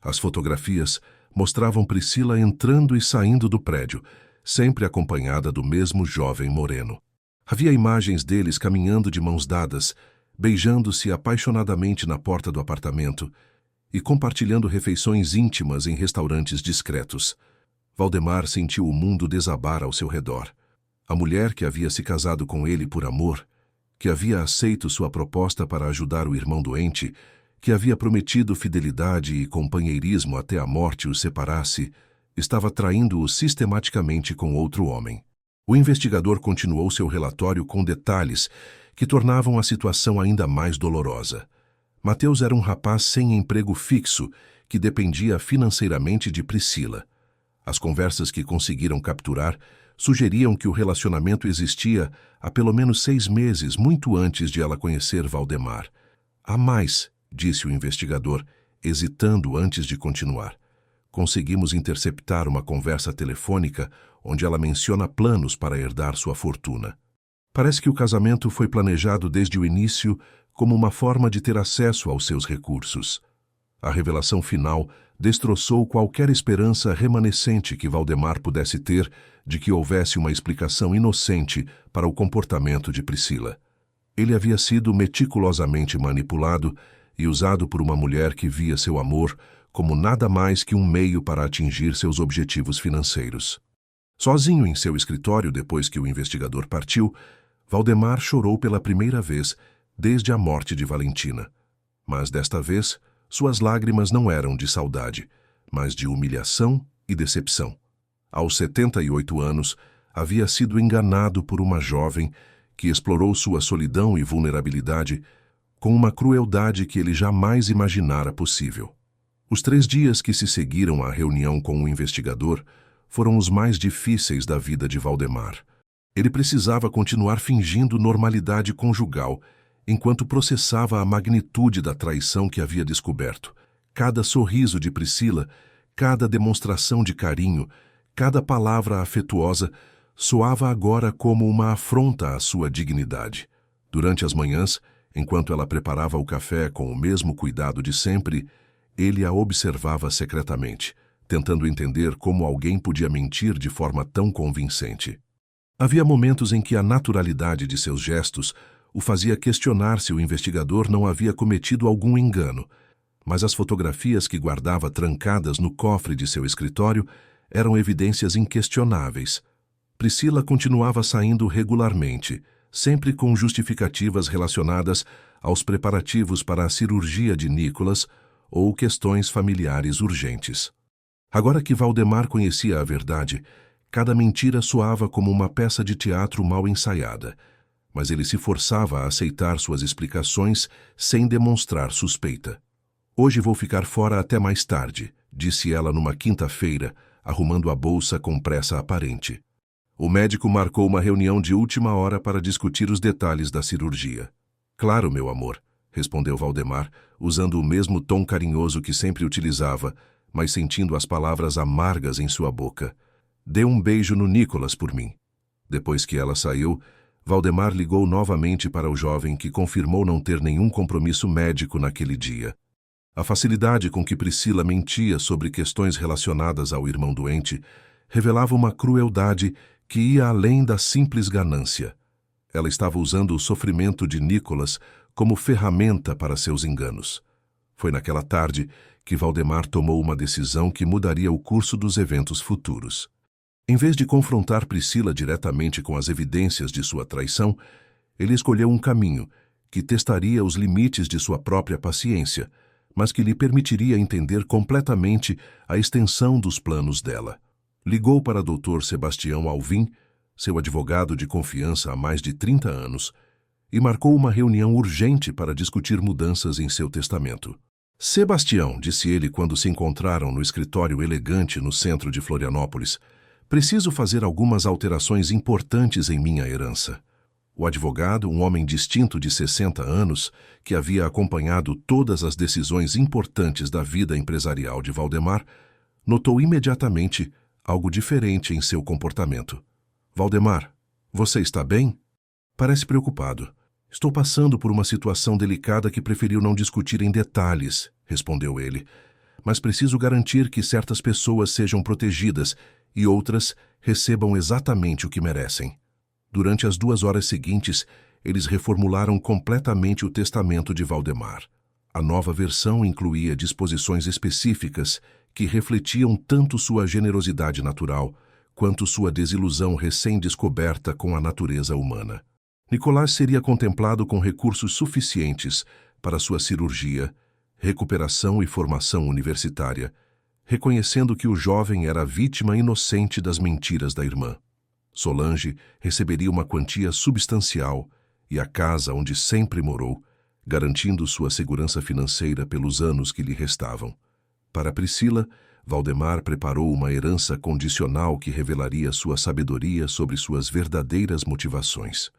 As fotografias mostravam Priscila entrando e saindo do prédio, sempre acompanhada do mesmo jovem moreno. Havia imagens deles caminhando de mãos dadas, beijando-se apaixonadamente na porta do apartamento e compartilhando refeições íntimas em restaurantes discretos. Valdemar sentiu o mundo desabar ao seu redor. A mulher que havia se casado com ele por amor, que havia aceito sua proposta para ajudar o irmão doente, que havia prometido fidelidade e companheirismo até a morte os separasse, estava traindo-o sistematicamente com outro homem. O investigador continuou seu relatório com detalhes que tornavam a situação ainda mais dolorosa. Mateus era um rapaz sem emprego fixo que dependia financeiramente de Priscila. As conversas que conseguiram capturar sugeriam que o relacionamento existia há pelo menos 6 meses, muito antes de ela conhecer Valdemar. Há mais, disse o investigador, hesitando antes de continuar. Conseguimos interceptar uma conversa telefônica onde ela menciona planos para herdar sua fortuna. Parece que o casamento foi planejado desde o início como uma forma de ter acesso aos seus recursos. A revelação final destroçou qualquer esperança remanescente que Valdemar pudesse ter de que houvesse uma explicação inocente para o comportamento de Priscila. Ele havia sido meticulosamente manipulado e usado por uma mulher que via seu amor como nada mais que um meio para atingir seus objetivos financeiros. Sozinho em seu escritório depois que o investigador partiu, Valdemar chorou pela primeira vez desde a morte de Valentina. Mas desta vez, suas lágrimas não eram de saudade, mas de humilhação e decepção. Aos 78 anos, havia sido enganado por uma jovem que explorou sua solidão e vulnerabilidade com uma crueldade que ele jamais imaginara possível. Os 3 dias que se seguiram à reunião com o investigador foram os mais difíceis da vida de Valdemar. Ele precisava continuar fingindo normalidade conjugal enquanto processava a magnitude da traição que havia descoberto. Cada sorriso de Priscila, cada demonstração de carinho, cada palavra afetuosa soava agora como uma afronta à sua dignidade. Durante as manhãs, enquanto ela preparava o café com o mesmo cuidado de sempre, ele a observava secretamente, tentando entender como alguém podia mentir de forma tão convincente. Havia momentos em que a naturalidade de seus gestos o fazia questionar se o investigador não havia cometido algum engano, mas as fotografias que guardava trancadas no cofre de seu escritório eram evidências inquestionáveis. Priscila continuava saindo regularmente, sempre com justificativas relacionadas aos preparativos para a cirurgia de Nicholas ou questões familiares urgentes. Agora que Valdemar conhecia a verdade, cada mentira soava como uma peça de teatro mal ensaiada, mas ele se forçava a aceitar suas explicações sem demonstrar suspeita. Hoje vou ficar fora até mais tarde, disse ela numa quinta-feira, arrumando a bolsa com pressa aparente. O médico marcou uma reunião de última hora para discutir os detalhes da cirurgia. Claro, meu amor, respondeu Valdemar, usando o mesmo tom carinhoso que sempre utilizava, mas sentindo as palavras amargas em sua boca. Dê um beijo no Nicholas por mim. Depois que ela saiu, Valdemar ligou novamente para o jovem que confirmou não ter nenhum compromisso médico naquele dia. A facilidade com que Priscila mentia sobre questões relacionadas ao irmão doente revelava uma crueldade que ia além da simples ganância. Ela estava usando o sofrimento de Nicholas como ferramenta para seus enganos. Foi naquela tarde que Valdemar tomou uma decisão que mudaria o curso dos eventos futuros. Em vez de confrontar Priscila diretamente com as evidências de sua traição, ele escolheu um caminho que testaria os limites de sua própria paciência, mas que lhe permitiria entender completamente a extensão dos planos dela. Ligou para Dr. Sebastião Alvim, seu advogado de confiança há mais de 30 anos, e marcou uma reunião urgente para discutir mudanças em seu testamento. Sebastião, disse ele quando se encontraram no escritório elegante no centro de Florianópolis, preciso fazer algumas alterações importantes em minha herança. O advogado, um homem distinto de 60 anos, que havia acompanhado todas as decisões importantes da vida empresarial de Valdemar, notou imediatamente algo diferente em seu comportamento. Valdemar, você está bem? Parece preocupado. Estou passando por uma situação delicada que preferiu não discutir em detalhes, respondeu ele. Mas preciso garantir que certas pessoas sejam protegidas e outras recebam exatamente o que merecem. Durante as 2 horas seguintes, eles reformularam completamente o testamento de Valdemar. A nova versão incluía disposições específicas que refletiam tanto sua generosidade natural quanto sua desilusão recém-descoberta com a natureza humana. Nicolás seria contemplado com recursos suficientes para sua cirurgia, recuperação e formação universitária, reconhecendo que o jovem era vítima inocente das mentiras da irmã. Solange receberia uma quantia substancial e a casa onde sempre morou, garantindo sua segurança financeira pelos anos que lhe restavam. Para Priscila, Valdemar preparou uma herança condicional que revelaria sua sabedoria sobre suas verdadeiras motivações.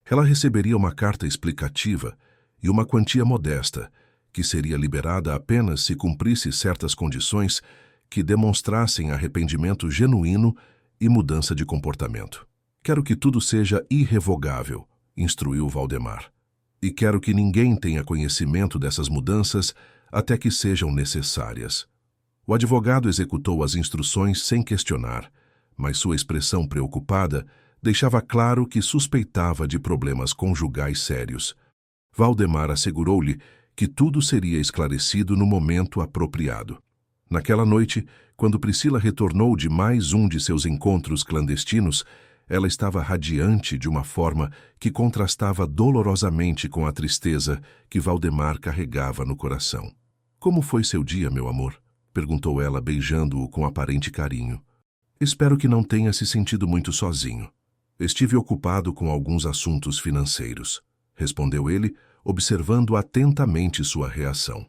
Ela receberia uma carta explicativa e uma quantia modesta, que seria liberada apenas se cumprisse certas condições que demonstrassem arrependimento genuíno e mudança de comportamento. Quero que tudo seja irrevogável, instruiu Valdemar. E quero que ninguém tenha conhecimento dessas mudanças até que sejam necessárias. O advogado executou as instruções sem questionar, mas sua expressão preocupada deixava claro que suspeitava de problemas conjugais sérios. Valdemar assegurou-lhe que tudo seria esclarecido no momento apropriado. Naquela noite, quando Priscila retornou de mais um de seus encontros clandestinos, ela estava radiante de uma forma que contrastava dolorosamente com a tristeza que Valdemar carregava no coração. "Como foi seu dia, meu amor?" perguntou ela, beijando-o com aparente carinho. "Espero que não tenha se sentido muito sozinho. Estive ocupado com alguns assuntos financeiros", respondeu ele, observando atentamente sua reação.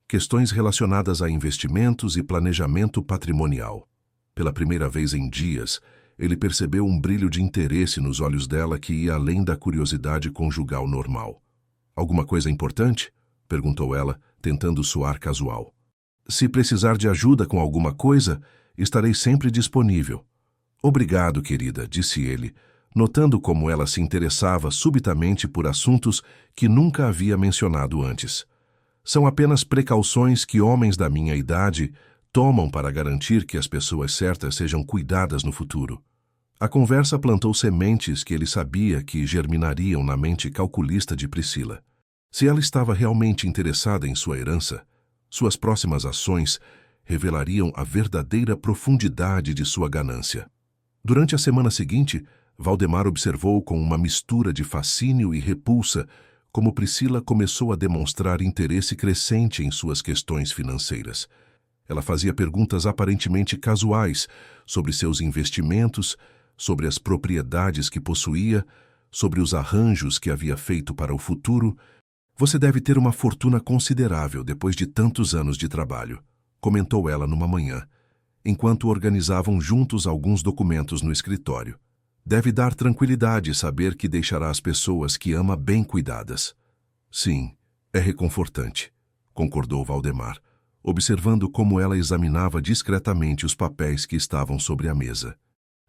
Questões relacionadas a investimentos e planejamento patrimonial. Pela primeira vez em dias, ele percebeu um brilho de interesse nos olhos dela que ia além da curiosidade conjugal normal. "Alguma coisa importante?" perguntou ela, tentando soar casual. "Se precisar de ajuda com alguma coisa, estarei sempre disponível." "Obrigado, querida", disse ele, notando como ela se interessava subitamente por assuntos que nunca havia mencionado antes. "São apenas precauções que homens da minha idade tomam para garantir que as pessoas certas sejam cuidadas no futuro." A conversa plantou sementes que ele sabia que germinariam na mente calculista de Priscila. Se ela estava realmente interessada em sua herança, suas próximas ações revelariam a verdadeira profundidade de sua ganância. Durante a semana seguinte, Valdemar observou com uma mistura de fascínio e repulsa como Priscila começou a demonstrar interesse crescente em suas questões financeiras. Ela fazia perguntas aparentemente casuais sobre seus investimentos, sobre as propriedades que possuía, sobre os arranjos que havia feito para o futuro. "Você deve ter uma fortuna considerável depois de tantos anos de trabalho", comentou ela numa manhã, enquanto organizavam juntos alguns documentos no escritório. "Deve dar tranquilidade saber que deixará as pessoas que ama bem cuidadas." "Sim, é reconfortante", concordou Valdemar, observando como ela examinava discretamente os papéis que estavam sobre a mesa.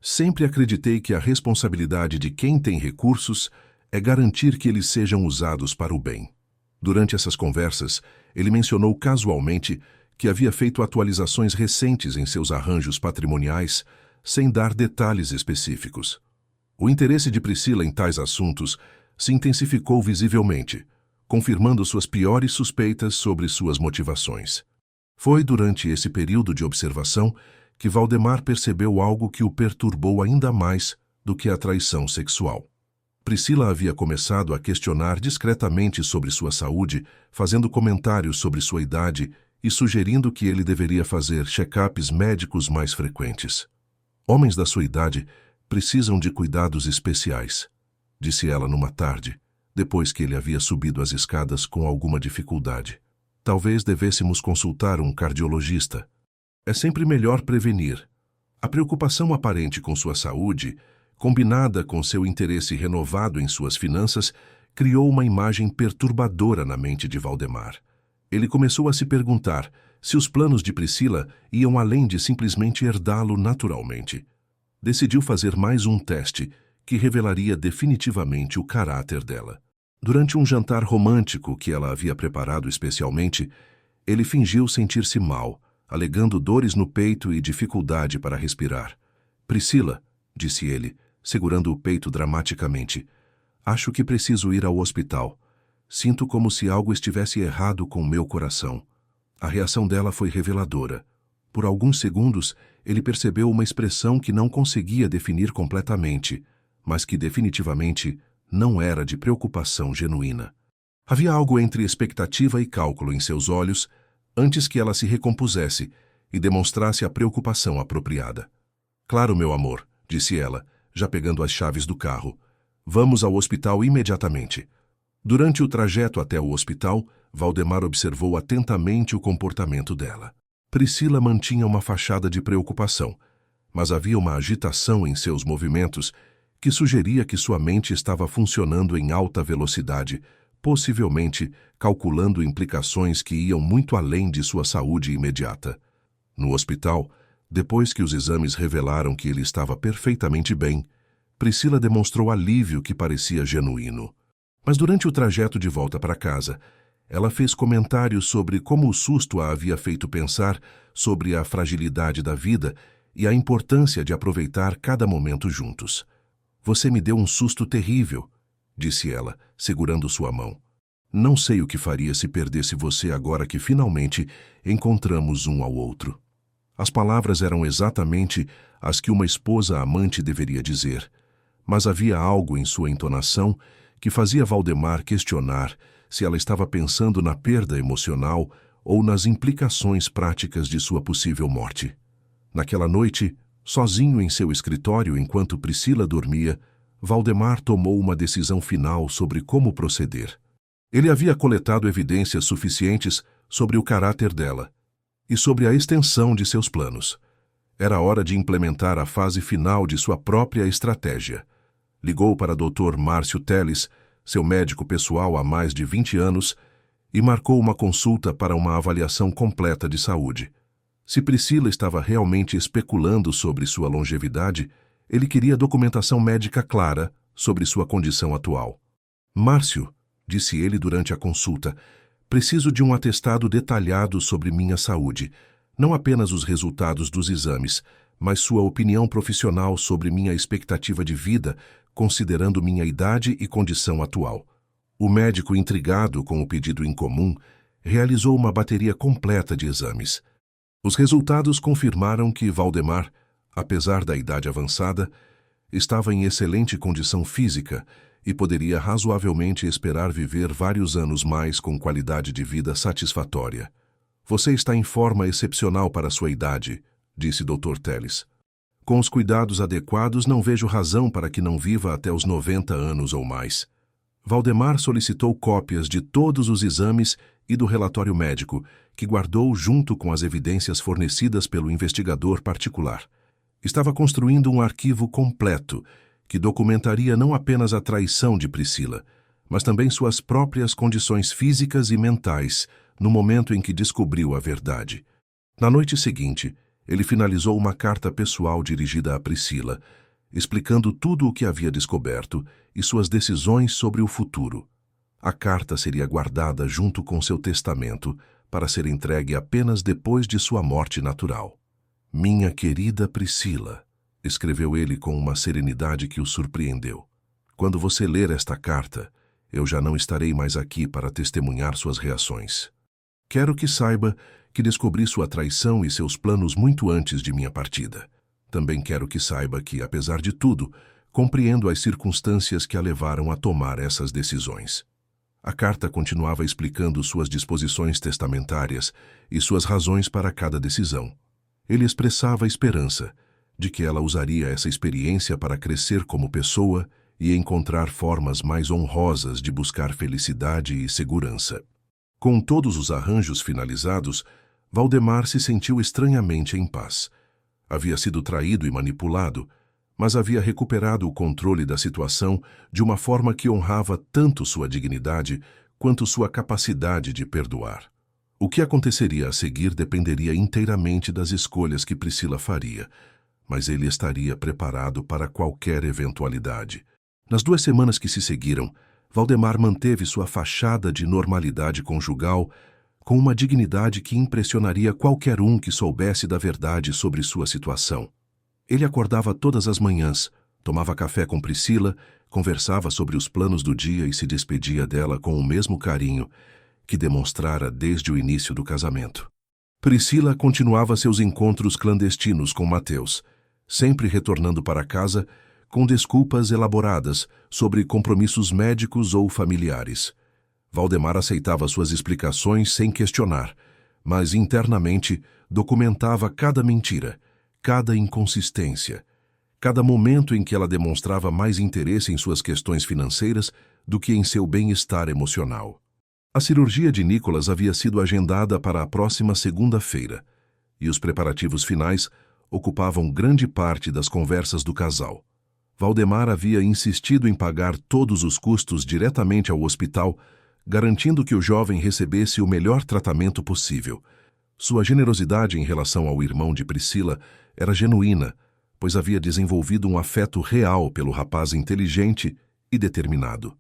"Sempre acreditei que a responsabilidade de quem tem recursos é garantir que eles sejam usados para o bem." Durante essas conversas, ele mencionou casualmente que havia feito atualizações recentes em seus arranjos patrimoniais, sem dar detalhes específicos. O interesse de Priscila em tais assuntos se intensificou visivelmente, confirmando suas piores suspeitas sobre suas motivações. Foi durante esse período de observação que Valdemar percebeu algo que o perturbou ainda mais do que a traição sexual. Priscila havia começado a questionar discretamente sobre sua saúde, fazendo comentários sobre sua idade e sugerindo que ele deveria fazer check-ups médicos mais frequentes. "Homens da sua idade precisam de cuidados especiais", disse ela numa tarde, depois que ele havia subido as escadas com alguma dificuldade. "Talvez devêssemos consultar um cardiologista. É sempre melhor prevenir." A preocupação aparente com sua saúde, combinada com seu interesse renovado em suas finanças, criou uma imagem perturbadora na mente de Valdemar. Ele começou a se perguntar se os planos de Priscila iam além de simplesmente herdá-lo naturalmente. Decidiu fazer mais um teste que revelaria definitivamente o caráter dela. Durante um jantar romântico que ela havia preparado especialmente, ele fingiu sentir-se mal, alegando dores no peito e dificuldade para respirar. "Priscila", disse ele, segurando o peito dramaticamente, "acho que preciso ir ao hospital. Sinto como se algo estivesse errado com meu coração." A reação dela foi reveladora. Por alguns segundos, ele percebeu uma expressão que não conseguia definir completamente, mas que definitivamente não era de preocupação genuína. Havia algo entre expectativa e cálculo em seus olhos antes que ela se recompusesse e demonstrasse a preocupação apropriada. "Claro, meu amor", disse ela, já pegando as chaves do carro. "Vamos ao hospital imediatamente." Durante o trajeto até o hospital, Valdemar observou atentamente o comportamento dela. Priscila mantinha uma fachada de preocupação, mas havia uma agitação em seus movimentos que sugeria que sua mente estava funcionando em alta velocidade, possivelmente calculando implicações que iam muito além de sua saúde imediata. No hospital, depois que os exames revelaram que ele estava perfeitamente bem, Priscila demonstrou alívio que parecia genuíno. Mas durante o trajeto de volta para casa, ela fez comentários sobre como o susto a havia feito pensar sobre a fragilidade da vida e a importância de aproveitar cada momento juntos. "Você me deu um susto terrível", disse ela, segurando sua mão. "Não sei o que faria se perdesse você agora que finalmente encontramos um ao outro." As palavras eram exatamente as que uma esposa amante deveria dizer, mas havia algo em sua entonação que fazia Valdemar questionar se ela estava pensando na perda emocional ou nas implicações práticas de sua possível morte. Naquela noite, sozinho em seu escritório enquanto Priscila dormia, Valdemar tomou uma decisão final sobre como proceder. Ele havia coletado evidências suficientes sobre o caráter dela e sobre a extensão de seus planos. Era hora de implementar a fase final de sua própria estratégia. Ligou para Dr. Márcio Teles, seu médico pessoal há mais de 20 anos, e marcou uma consulta para uma avaliação completa de saúde. Se Priscila estava realmente especulando sobre sua longevidade, ele queria documentação médica clara sobre sua condição atual. "Márcio", disse ele durante a consulta, "preciso de um atestado detalhado sobre minha saúde, não apenas os resultados dos exames, mas sua opinião profissional sobre minha expectativa de vida, considerando minha idade e condição atual." O médico, intrigado com o pedido incomum, realizou uma bateria completa de exames. Os resultados confirmaram que Valdemar, apesar da idade avançada, estava em excelente condição física e poderia razoavelmente esperar viver vários anos mais com qualidade de vida satisfatória. "Você está em forma excepcional para sua idade", disse Dr. Teles. "Com os cuidados adequados, não vejo razão para que não viva até os 90 anos ou mais." Valdemar solicitou cópias de todos os exames e do relatório médico, que guardou junto com as evidências fornecidas pelo investigador particular. Estava construindo um arquivo completo que documentaria não apenas a traição de Priscila, mas também suas próprias condições físicas e mentais no momento em que descobriu a verdade. Na noite seguinte, ele finalizou uma carta pessoal dirigida a Priscila, explicando tudo o que havia descoberto e suas decisões sobre o futuro. A carta seria guardada junto com seu testamento para ser entregue apenas depois de sua morte natural. "Minha querida Priscila", escreveu ele com uma serenidade que o surpreendeu. "Quando você ler esta carta, eu já não estarei mais aqui para testemunhar suas reações. Quero que saiba que descobri sua traição e seus planos muito antes de minha partida. Também quero que saiba que, apesar de tudo, compreendo as circunstâncias que a levaram a tomar essas decisões." A carta continuava explicando suas disposições testamentárias e suas razões para cada decisão. Ele expressava a esperança de que ela usaria essa experiência para crescer como pessoa e encontrar formas mais honrosas de buscar felicidade e segurança. Com todos os arranjos finalizados, Valdemar se sentiu estranhamente em paz. Havia sido traído e manipulado, mas havia recuperado o controle da situação de uma forma que honrava tanto sua dignidade quanto sua capacidade de perdoar. O que aconteceria a seguir dependeria inteiramente das escolhas que Priscila faria, mas ele estaria preparado para qualquer eventualidade. Nas 2 semanas que se seguiram, Valdemar manteve sua fachada de normalidade conjugal com uma dignidade que impressionaria qualquer um que soubesse da verdade sobre sua situação. Ele acordava todas as manhãs, tomava café com Priscila, conversava sobre os planos do dia e se despedia dela com o mesmo carinho que demonstrara desde o início do casamento. Priscila continuava seus encontros clandestinos com Mateus, sempre retornando para casa com desculpas elaboradas sobre compromissos médicos ou familiares. Valdemar aceitava suas explicações sem questionar, mas internamente documentava cada mentira, cada inconsistência, cada momento em que ela demonstrava mais interesse em suas questões financeiras do que em seu bem-estar emocional. A cirurgia de Nicolas havia sido agendada para a próxima segunda-feira, e os preparativos finais ocupavam grande parte das conversas do casal. Valdemar havia insistido em pagar todos os custos diretamente ao hospital, garantindo que o jovem recebesse o melhor tratamento possível. Sua generosidade em relação ao irmão de Priscila era genuína, pois havia desenvolvido um afeto real pelo rapaz inteligente e determinado.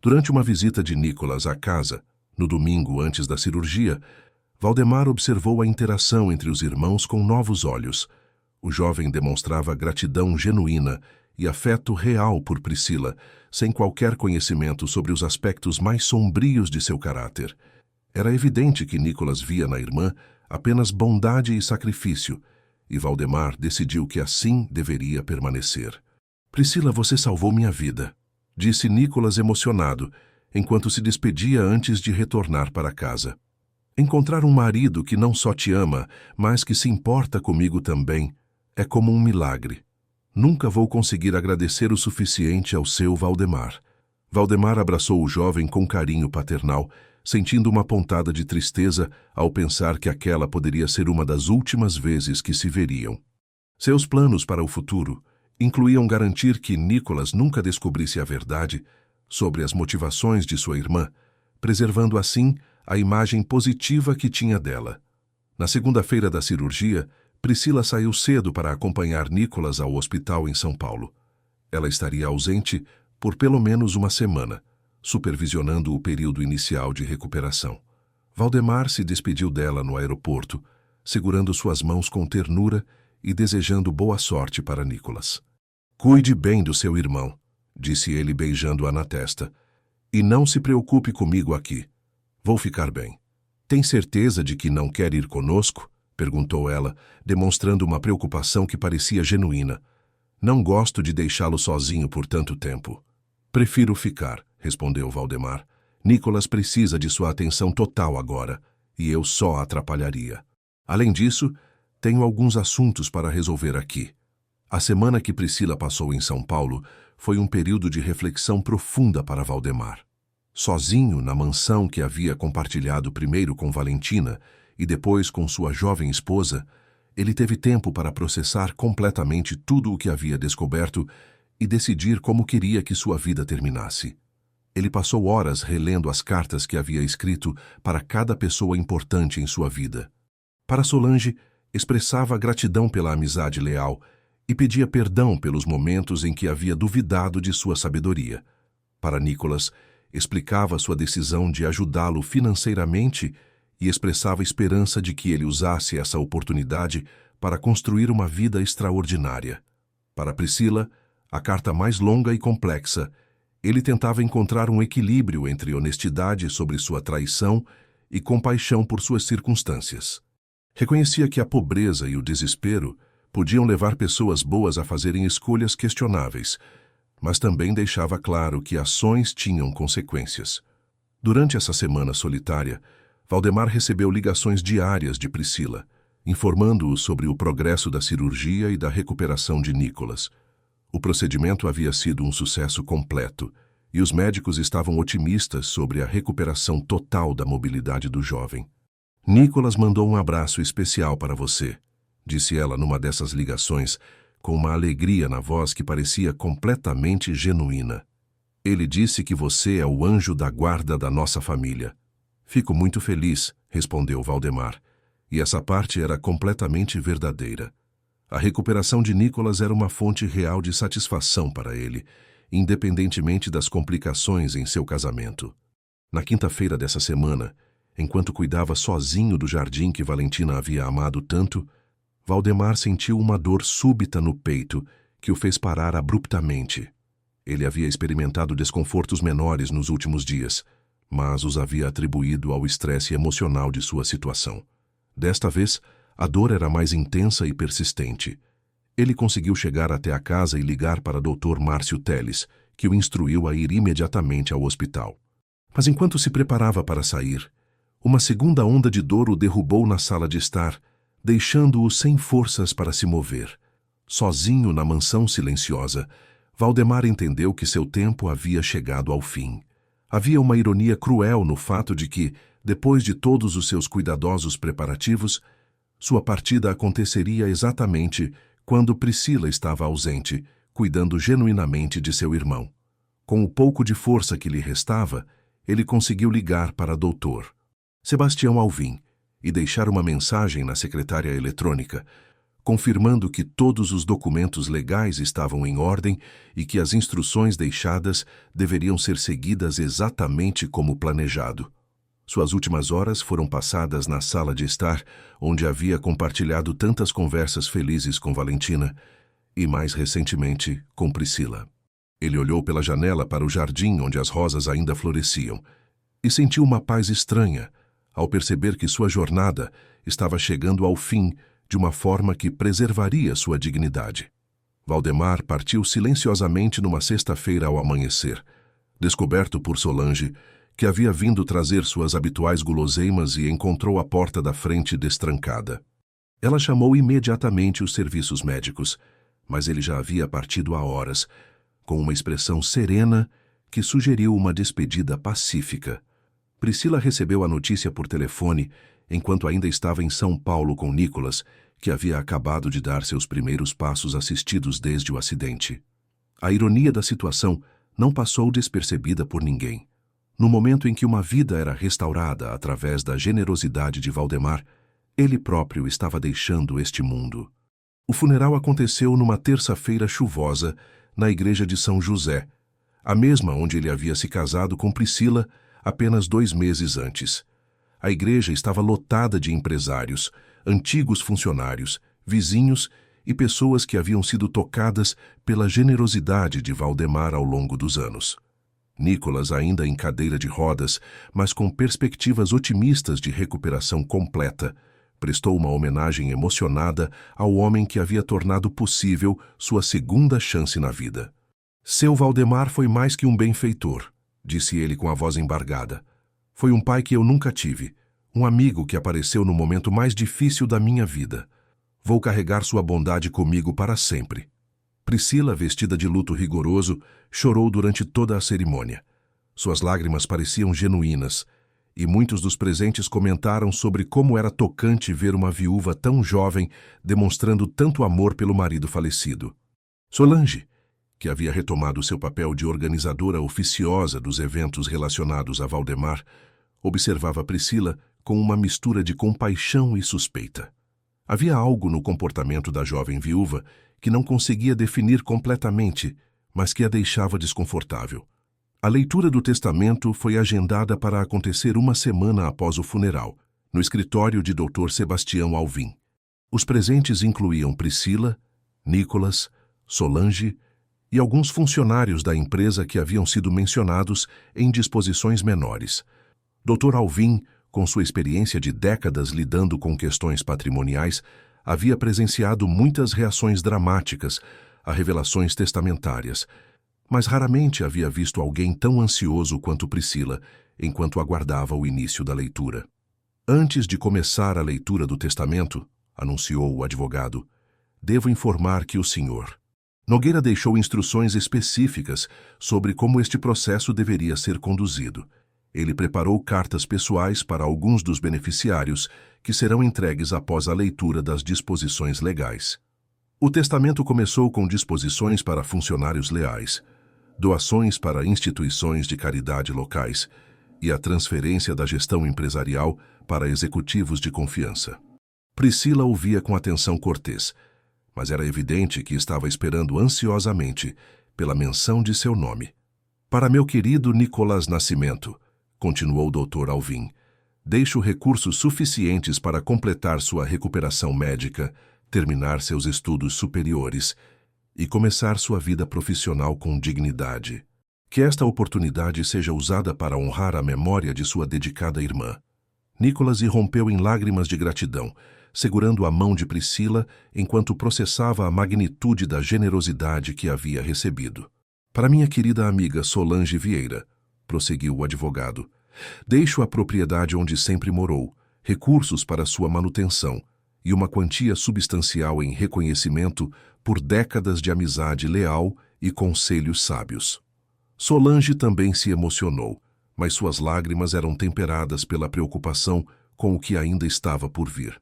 Durante uma visita de Nicolas à casa, no domingo antes da cirurgia, Valdemar observou a interação entre os irmãos com novos olhos. O jovem demonstrava gratidão genuína e afeto real por Priscila, sem qualquer conhecimento sobre os aspectos mais sombrios de seu caráter. Era evidente que Nicolas via na irmã apenas bondade e sacrifício, e Valdemar decidiu que assim deveria permanecer. Priscila, você salvou minha vida, disse Nicolas emocionado, enquanto se despedia antes de retornar para casa. Encontrar um marido que não só te ama, mas que se importa comigo também, é como um milagre. Nunca vou conseguir agradecer o suficiente ao seu Valdemar. Valdemar abraçou o jovem com carinho paternal, sentindo uma pontada de tristeza ao pensar que aquela poderia ser uma das últimas vezes que se veriam. Seus planos para o futuro incluíam garantir que Nicolas nunca descobrisse a verdade sobre as motivações de sua irmã, preservando assim a imagem positiva que tinha dela. Na segunda-feira da cirurgia, Priscila saiu cedo para acompanhar Nicolas ao hospital em São Paulo. Ela estaria ausente por pelo menos uma semana, supervisionando o período inicial de recuperação. Valdemar se despediu dela no aeroporto, segurando suas mãos com ternura e desejando boa sorte para Nicolas. Cuide bem do seu irmão, disse ele beijando-a na testa, e não se preocupe comigo aqui. Vou ficar bem. Tem certeza de que não quer ir conosco? Perguntou ela, demonstrando uma preocupação que parecia genuína. Não gosto de deixá-lo sozinho por tanto tempo. Prefiro ficar, respondeu Valdemar. Nicolas precisa de sua atenção total agora, e eu só atrapalharia. Além disso, tenho alguns assuntos para resolver aqui. A semana que Priscila passou em São Paulo foi um período de reflexão profunda para Valdemar. Sozinho na mansão que havia compartilhado primeiro com Valentina e depois com sua jovem esposa, ele teve tempo para processar completamente tudo o que havia descoberto e decidir como queria que sua vida terminasse. Ele passou horas relendo as cartas que havia escrito para cada pessoa importante em sua vida. Para Solange, expressava gratidão pela amizade leal e pedia perdão pelos momentos em que havia duvidado de sua sabedoria. Para Nicolas, explicava sua decisão de ajudá-lo financeiramente e expressava esperança de que ele usasse essa oportunidade para construir uma vida extraordinária. Para Priscila, a carta mais longa e complexa, ele tentava encontrar um equilíbrio entre honestidade sobre sua traição e compaixão por suas circunstâncias. Reconhecia que a pobreza e o desespero podiam levar pessoas boas a fazerem escolhas questionáveis, mas também deixava claro que ações tinham consequências. Durante essa semana solitária, Valdemar recebeu ligações diárias de Priscila, informando-o sobre o progresso da cirurgia e da recuperação de Nicolas. O procedimento havia sido um sucesso completo, e os médicos estavam otimistas sobre a recuperação total da mobilidade do jovem. Nicolas mandou um abraço especial para você, disse ela numa dessas ligações, com uma alegria na voz que parecia completamente genuína. Ele disse que você é o anjo da guarda da nossa família. Fico muito feliz, respondeu Valdemar, e essa parte era completamente verdadeira. A recuperação de Nicolas era uma fonte real de satisfação para ele, independentemente das complicações em seu casamento. Na quinta-feira dessa semana, enquanto cuidava sozinho do jardim que Valentina havia amado tanto, Valdemar sentiu uma dor súbita no peito que o fez parar abruptamente. Ele havia experimentado desconfortos menores nos últimos dias, mas os havia atribuído ao estresse emocional de sua situação. Desta vez, a dor era mais intensa e persistente. Ele conseguiu chegar até a casa e ligar para Dr. Márcio Teles, que o instruiu a ir imediatamente ao hospital. Mas enquanto se preparava para sair, uma segunda onda de dor o derrubou na sala de estar, deixando-o sem forças para se mover. Sozinho na mansão silenciosa, Valdemar entendeu que seu tempo havia chegado ao fim. Havia uma ironia cruel no fato de que, depois de todos os seus cuidadosos preparativos, sua partida aconteceria exatamente quando Priscila estava ausente, cuidando genuinamente de seu irmão. Com o pouco de força que lhe restava, ele conseguiu ligar para Dr. Sebastião Alvim e deixar uma mensagem na secretária eletrônica, confirmando que todos os documentos legais estavam em ordem e que as instruções deixadas deveriam ser seguidas exatamente como planejado. Suas últimas horas foram passadas na sala de estar, onde havia compartilhado tantas conversas felizes com Valentina e, mais recentemente, com Priscila. Ele olhou pela janela para o jardim onde as rosas ainda floresciam e sentiu uma paz estranha ao perceber que sua jornada estava chegando ao fim de uma forma que preservaria sua dignidade. Valdemar partiu silenciosamente numa sexta-feira ao amanhecer, descoberto por Solange, que havia vindo trazer suas habituais guloseimas e encontrou a porta da frente destrancada. Ela chamou imediatamente os serviços médicos, mas ele já havia partido há horas, com uma expressão serena que sugeriu uma despedida pacífica. Priscila recebeu a notícia por telefone enquanto ainda estava em São Paulo com Nicolas, que havia acabado de dar seus primeiros passos assistidos desde o acidente. A ironia da situação não passou despercebida por ninguém. No momento em que uma vida era restaurada através da generosidade de Valdemar, ele próprio estava deixando este mundo. O funeral aconteceu numa terça-feira chuvosa, na igreja de São José, a mesma onde ele havia se casado com Priscila apenas 2 meses antes. A igreja estava lotada de empresários, antigos funcionários, vizinhos e pessoas que haviam sido tocadas pela generosidade de Valdemar ao longo dos anos. Nicolas, ainda em cadeira de rodas, mas com perspectivas otimistas de recuperação completa, prestou uma homenagem emocionada ao homem que havia tornado possível sua segunda chance na vida. Seu Valdemar foi mais que um benfeitor, disse ele com a voz embargada. Foi um pai que eu nunca tive, um amigo que apareceu no momento mais difícil da minha vida. Vou carregar sua bondade comigo para sempre. Priscila, vestida de luto rigoroso, chorou durante toda a cerimônia. Suas lágrimas pareciam genuínas, e muitos dos presentes comentaram sobre como era tocante ver uma viúva tão jovem demonstrando tanto amor pelo marido falecido. Solange, que havia retomado seu papel de organizadora oficiosa dos eventos relacionados a Valdemar, observava Priscila com uma mistura de compaixão e suspeita. Havia algo no comportamento da jovem viúva que não conseguia definir completamente, mas que a deixava desconfortável. A leitura do testamento foi agendada para acontecer uma semana após o funeral, no escritório de Dr. Sebastião Alvim. Os presentes incluíam Priscila, Nicolas, Solange e alguns funcionários da empresa que haviam sido mencionados em disposições menores. Dr. Alvim, com sua experiência de décadas lidando com questões patrimoniais, havia presenciado muitas reações dramáticas a revelações testamentárias, mas raramente havia visto alguém tão ansioso quanto Priscila, enquanto aguardava o início da leitura. Antes de começar a leitura do testamento, anunciou o advogado, devo informar que o Sr. Nogueira deixou instruções específicas sobre como este processo deveria ser conduzido. Ele preparou cartas pessoais para alguns dos beneficiários, que serão entregues após a leitura das disposições legais. O testamento começou com disposições para funcionários leais, doações para instituições de caridade locais e a transferência da gestão empresarial para executivos de confiança. Priscila ouvia com atenção cortês, mas era evidente que estava esperando ansiosamente pela menção de seu nome. Para meu querido Nicolas Nascimento, continuou o Dr. Alvim, deixo recursos suficientes para completar sua recuperação médica, terminar seus estudos superiores e começar sua vida profissional com dignidade. Que esta oportunidade seja usada para honrar a memória de sua dedicada irmã. Nicholas irrompeu em lágrimas de gratidão, segurando a mão de Priscila enquanto processava a magnitude da generosidade que havia recebido. Para minha querida amiga Solange Vieira, prosseguiu o advogado, deixo a propriedade onde sempre morou, recursos para sua manutenção e uma quantia substancial em reconhecimento por décadas de amizade leal e conselhos sábios. Solange também se emocionou, mas suas lágrimas eram temperadas pela preocupação com o que ainda estava por vir.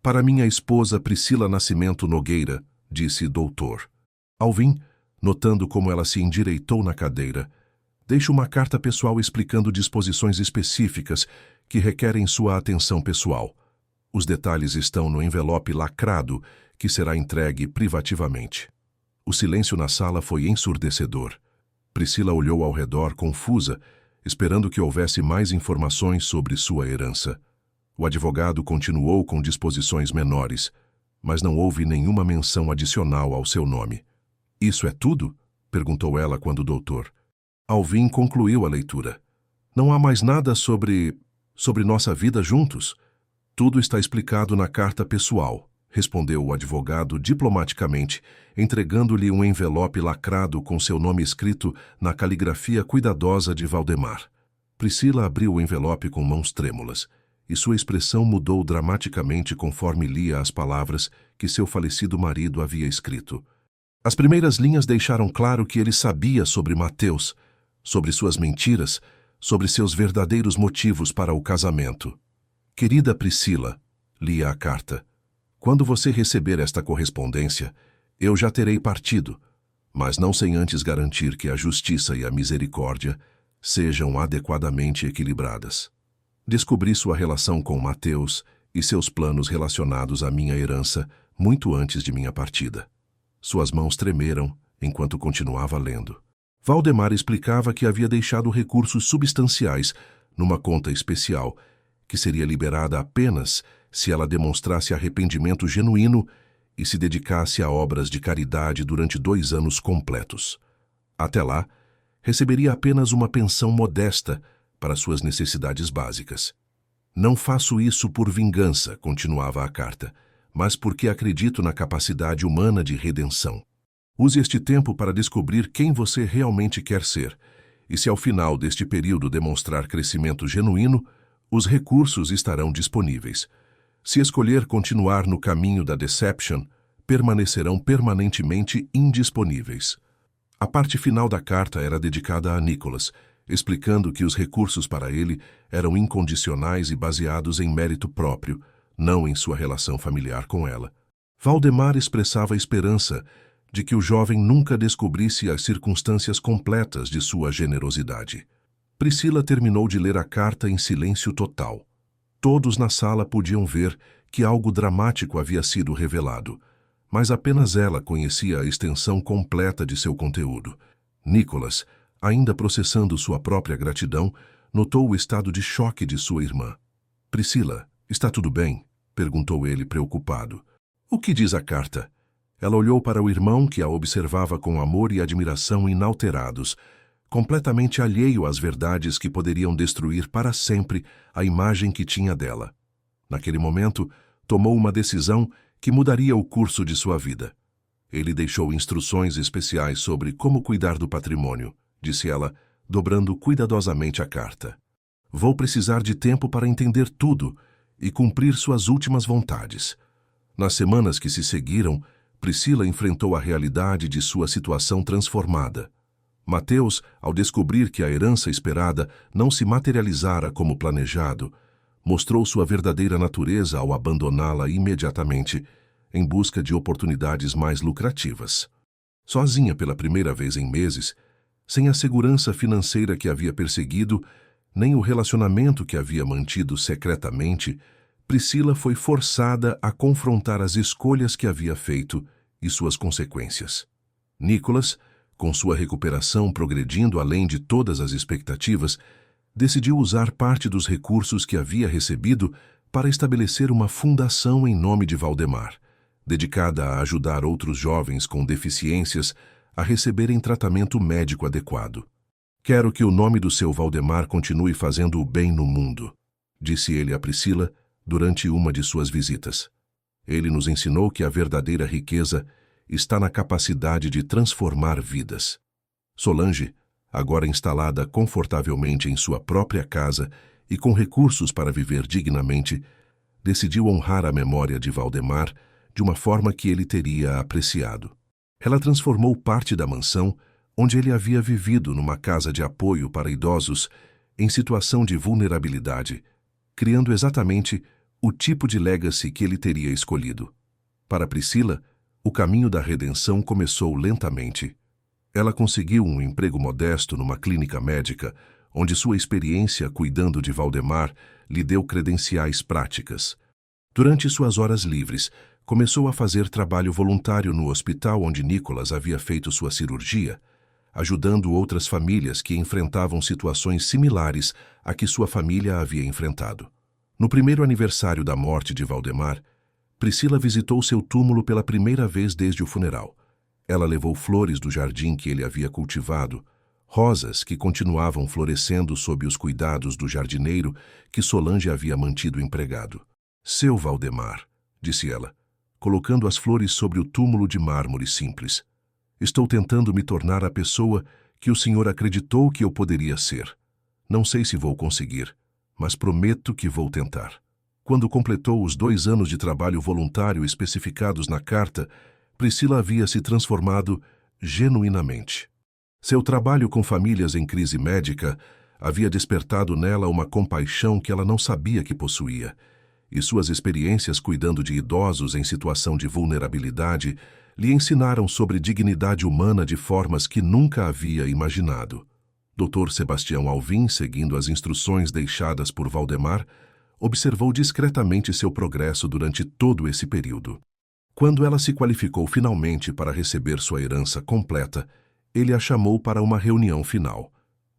Para minha esposa Priscila Nascimento Nogueira, disse doutor. Alvim, notando como ela se endireitou na cadeira, deixo uma carta pessoal explicando disposições específicas que requerem sua atenção pessoal. Os detalhes estão no envelope lacrado que será entregue privativamente. O silêncio na sala foi ensurdecedor. Priscila olhou ao redor confusa, esperando que houvesse mais informações sobre sua herança. O advogado continuou com disposições menores, mas não houve nenhuma menção adicional ao seu nome. Isso é tudo? Perguntou ela quando o doutor. Alvim concluiu a leitura. Não há mais nada sobre nossa vida juntos? Tudo está explicado na carta pessoal, respondeu o advogado diplomaticamente, entregando-lhe um envelope lacrado com seu nome escrito na caligrafia cuidadosa de Valdemar. Priscila abriu o envelope com mãos trêmulas, e sua expressão mudou dramaticamente conforme lia as palavras que seu falecido marido havia escrito. As primeiras linhas deixaram claro que ele sabia sobre Mateus, sobre suas mentiras, sobre seus verdadeiros motivos para o casamento. Querida Priscila, lia a carta, quando você receber esta correspondência, eu já terei partido, mas não sem antes garantir que a justiça e a misericórdia sejam adequadamente equilibradas. Descobri sua relação com Mateus e seus planos relacionados à minha herança muito antes de minha partida. Suas mãos tremeram enquanto continuava lendo. Valdemar explicava que havia deixado recursos substanciais numa conta especial, que seria liberada apenas se ela demonstrasse arrependimento genuíno e se dedicasse a obras de caridade durante 2 anos completos. Até lá, receberia apenas uma pensão modesta para suas necessidades básicas. Não faço isso por vingança, continuava a carta, mas porque acredito na capacidade humana de redenção. Use este tempo para descobrir quem você realmente quer ser, e se ao final deste período demonstrar crescimento genuíno, os recursos estarão disponíveis. Se escolher continuar no caminho da deception, permanecerão permanentemente indisponíveis. A parte final da carta era dedicada a Nicholas, explicando que os recursos para ele eram incondicionais e baseados em mérito próprio, não em sua relação familiar com ela. Valdemar expressava a esperança de que o jovem nunca descobrisse as circunstâncias completas de sua generosidade. Priscila terminou de ler a carta em silêncio total. Todos na sala podiam ver que algo dramático havia sido revelado, mas apenas ela conhecia a extensão completa de seu conteúdo. Nicholas, ainda processando sua própria gratidão, notou o estado de choque de sua irmã. Priscila, está tudo bem? Perguntou ele preocupado. O que diz a carta? Ela olhou para o irmão que a observava com amor e admiração inalterados, completamente alheio às verdades que poderiam destruir para sempre a imagem que tinha dela. Naquele momento, tomou uma decisão que mudaria o curso de sua vida. Ele deixou instruções especiais sobre como cuidar do patrimônio, disse ela, dobrando cuidadosamente a carta. Vou precisar de tempo para entender tudo e cumprir suas últimas vontades. Nas semanas que se seguiram, Priscila enfrentou a realidade de sua situação transformada. Mateus, ao descobrir que a herança esperada não se materializara como planejado, mostrou sua verdadeira natureza ao abandoná-la imediatamente, em busca de oportunidades mais lucrativas. Sozinha pela primeira vez em meses, sem a segurança financeira que havia perseguido, nem o relacionamento que havia mantido secretamente, Priscila foi forçada a confrontar as escolhas que havia feito e suas consequências. Nicholas, com sua recuperação progredindo além de todas as expectativas, decidiu usar parte dos recursos que havia recebido para estabelecer uma fundação em nome de Valdemar, dedicada a ajudar outros jovens com deficiências a receberem tratamento médico adequado. Quero que o nome do seu Valdemar continue fazendo o bem no mundo. disse ele a Priscila durante uma de suas visitas. Ele nos ensinou que a verdadeira riqueza está na capacidade de transformar vidas. Solange, agora instalada confortavelmente em sua própria casa e com recursos para viver dignamente, decidiu honrar a memória de Valdemar de uma forma que ele teria apreciado. Ela transformou parte da mansão, onde ele havia vivido numa casa de apoio para idosos, em situação de vulnerabilidade, criando exatamente o tipo de legacy que ele teria escolhido. Para Priscila, o caminho da redenção começou lentamente. Ela conseguiu um emprego modesto numa clínica médica, onde sua experiência cuidando de Valdemar lhe deu credenciais práticas. Durante suas horas livres, começou a fazer trabalho voluntário no hospital onde Nicholas havia feito sua cirurgia, ajudando outras famílias que enfrentavam situações similares à que sua família havia enfrentado. No primeiro aniversário da morte de Valdemar, Priscila visitou seu túmulo pela primeira vez desde o funeral. Ela levou flores do jardim que ele havia cultivado, rosas que continuavam florescendo sob os cuidados do jardineiro que Solange havia mantido empregado. Seu Valdemar, disse ela, colocando as flores sobre o túmulo de mármore simples. Estou tentando me tornar a pessoa que o senhor acreditou que eu poderia ser. Não sei se vou conseguir, mas prometo que vou tentar. Quando completou os 2 anos de trabalho voluntário especificados na carta, Priscila havia se transformado genuinamente. Seu trabalho com famílias em crise médica havia despertado nela uma compaixão que ela não sabia que possuía, e suas experiências cuidando de idosos em situação de vulnerabilidade lhe ensinaram sobre dignidade humana de formas que nunca havia imaginado. Dr. Sebastião Alvim, seguindo as instruções deixadas por Valdemar, observou discretamente seu progresso durante todo esse período. Quando ela se qualificou finalmente para receber sua herança completa, ele a chamou para uma reunião final.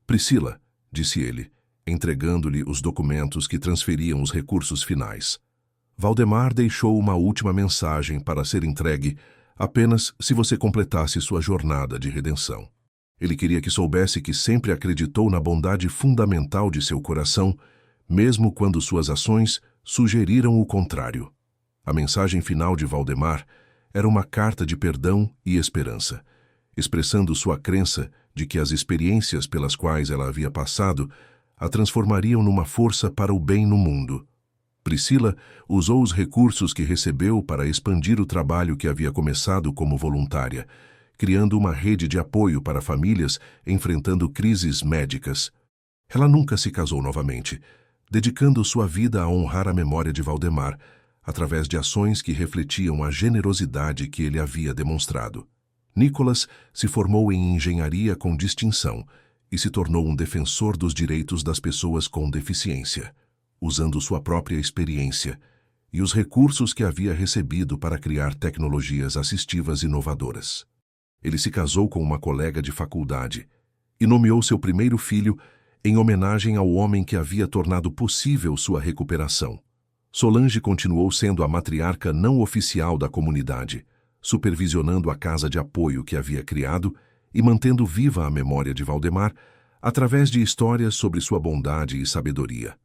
Priscila, disse ele, entregando-lhe os documentos que transferiam os recursos finais. Valdemar deixou uma última mensagem para ser entregue apenas se você completasse sua jornada de redenção. Ele queria que soubesse que sempre acreditou na bondade fundamental de seu coração, mesmo quando suas ações sugeriram o contrário. A mensagem final de Valdemar era uma carta de perdão e esperança, expressando sua crença de que as experiências pelas quais ela havia passado a transformariam numa força para o bem no mundo. Priscila usou os recursos que recebeu para expandir o trabalho que havia começado como voluntária, criando uma rede de apoio para famílias enfrentando crises médicas. Ela nunca se casou novamente, dedicando sua vida a honrar a memória de Valdemar, através de ações que refletiam a generosidade que ele havia demonstrado. Nicholas se formou em engenharia com distinção e se tornou um defensor dos direitos das pessoas com deficiência, usando sua própria experiência e os recursos que havia recebido para criar tecnologias assistivas inovadoras. Ele se casou com uma colega de faculdade e nomeou seu primeiro filho em homenagem ao homem que havia tornado possível sua recuperação. Solange continuou sendo a matriarca não oficial da comunidade, supervisionando a casa de apoio que havia criado e mantendo viva a memória de Valdemar através de histórias sobre sua bondade e sabedoria.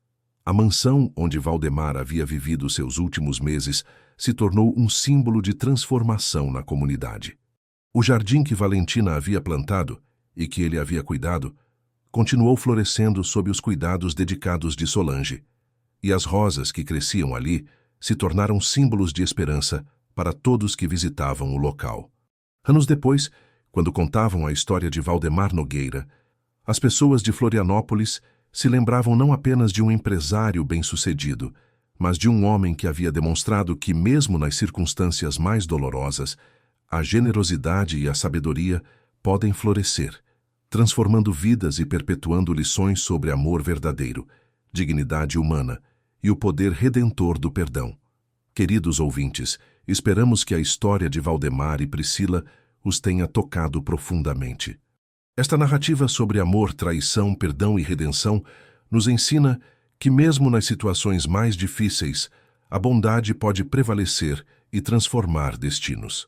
A mansão onde Valdemar havia vivido seus últimos meses se tornou um símbolo de transformação na comunidade. O jardim que Valentina havia plantado e que ele havia cuidado continuou florescendo sob os cuidados dedicados de Solange, e as rosas que cresciam ali se tornaram símbolos de esperança para todos que visitavam o local. Anos depois, quando contavam a história de Valdemar Nogueira, as pessoas de Florianópolis se lembravam não apenas de um empresário bem-sucedido, mas de um homem que havia demonstrado que, mesmo nas circunstâncias mais dolorosas, a generosidade e a sabedoria podem florescer, transformando vidas e perpetuando lições sobre amor verdadeiro, dignidade humana e o poder redentor do perdão. Queridos ouvintes, esperamos que a história de Valdemar e Priscila os tenha tocado profundamente. Esta narrativa sobre amor, traição, perdão e redenção nos ensina que, mesmo nas situações mais difíceis, a bondade pode prevalecer e transformar destinos.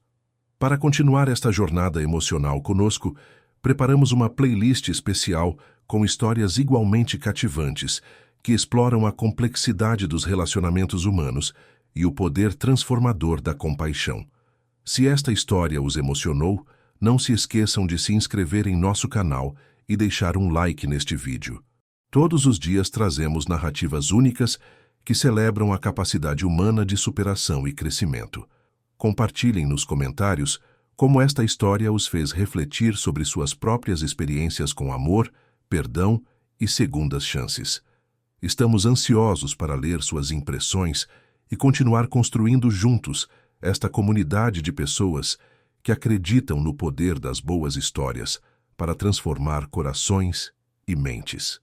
Para continuar esta jornada emocional conosco, preparamos uma playlist especial com histórias igualmente cativantes que exploram a complexidade dos relacionamentos humanos e o poder transformador da compaixão. Se esta história os emocionou, não se esqueçam de se inscrever em nosso canal e deixar um like neste vídeo. Todos os dias trazemos narrativas únicas que celebram a capacidade humana de superação e crescimento. Compartilhem nos comentários como esta história os fez refletir sobre suas próprias experiências com amor, perdão e segundas chances. Estamos ansiosos para ler suas impressões e continuar construindo juntos esta comunidade de pessoas que acreditam no poder das boas histórias para transformar corações e mentes.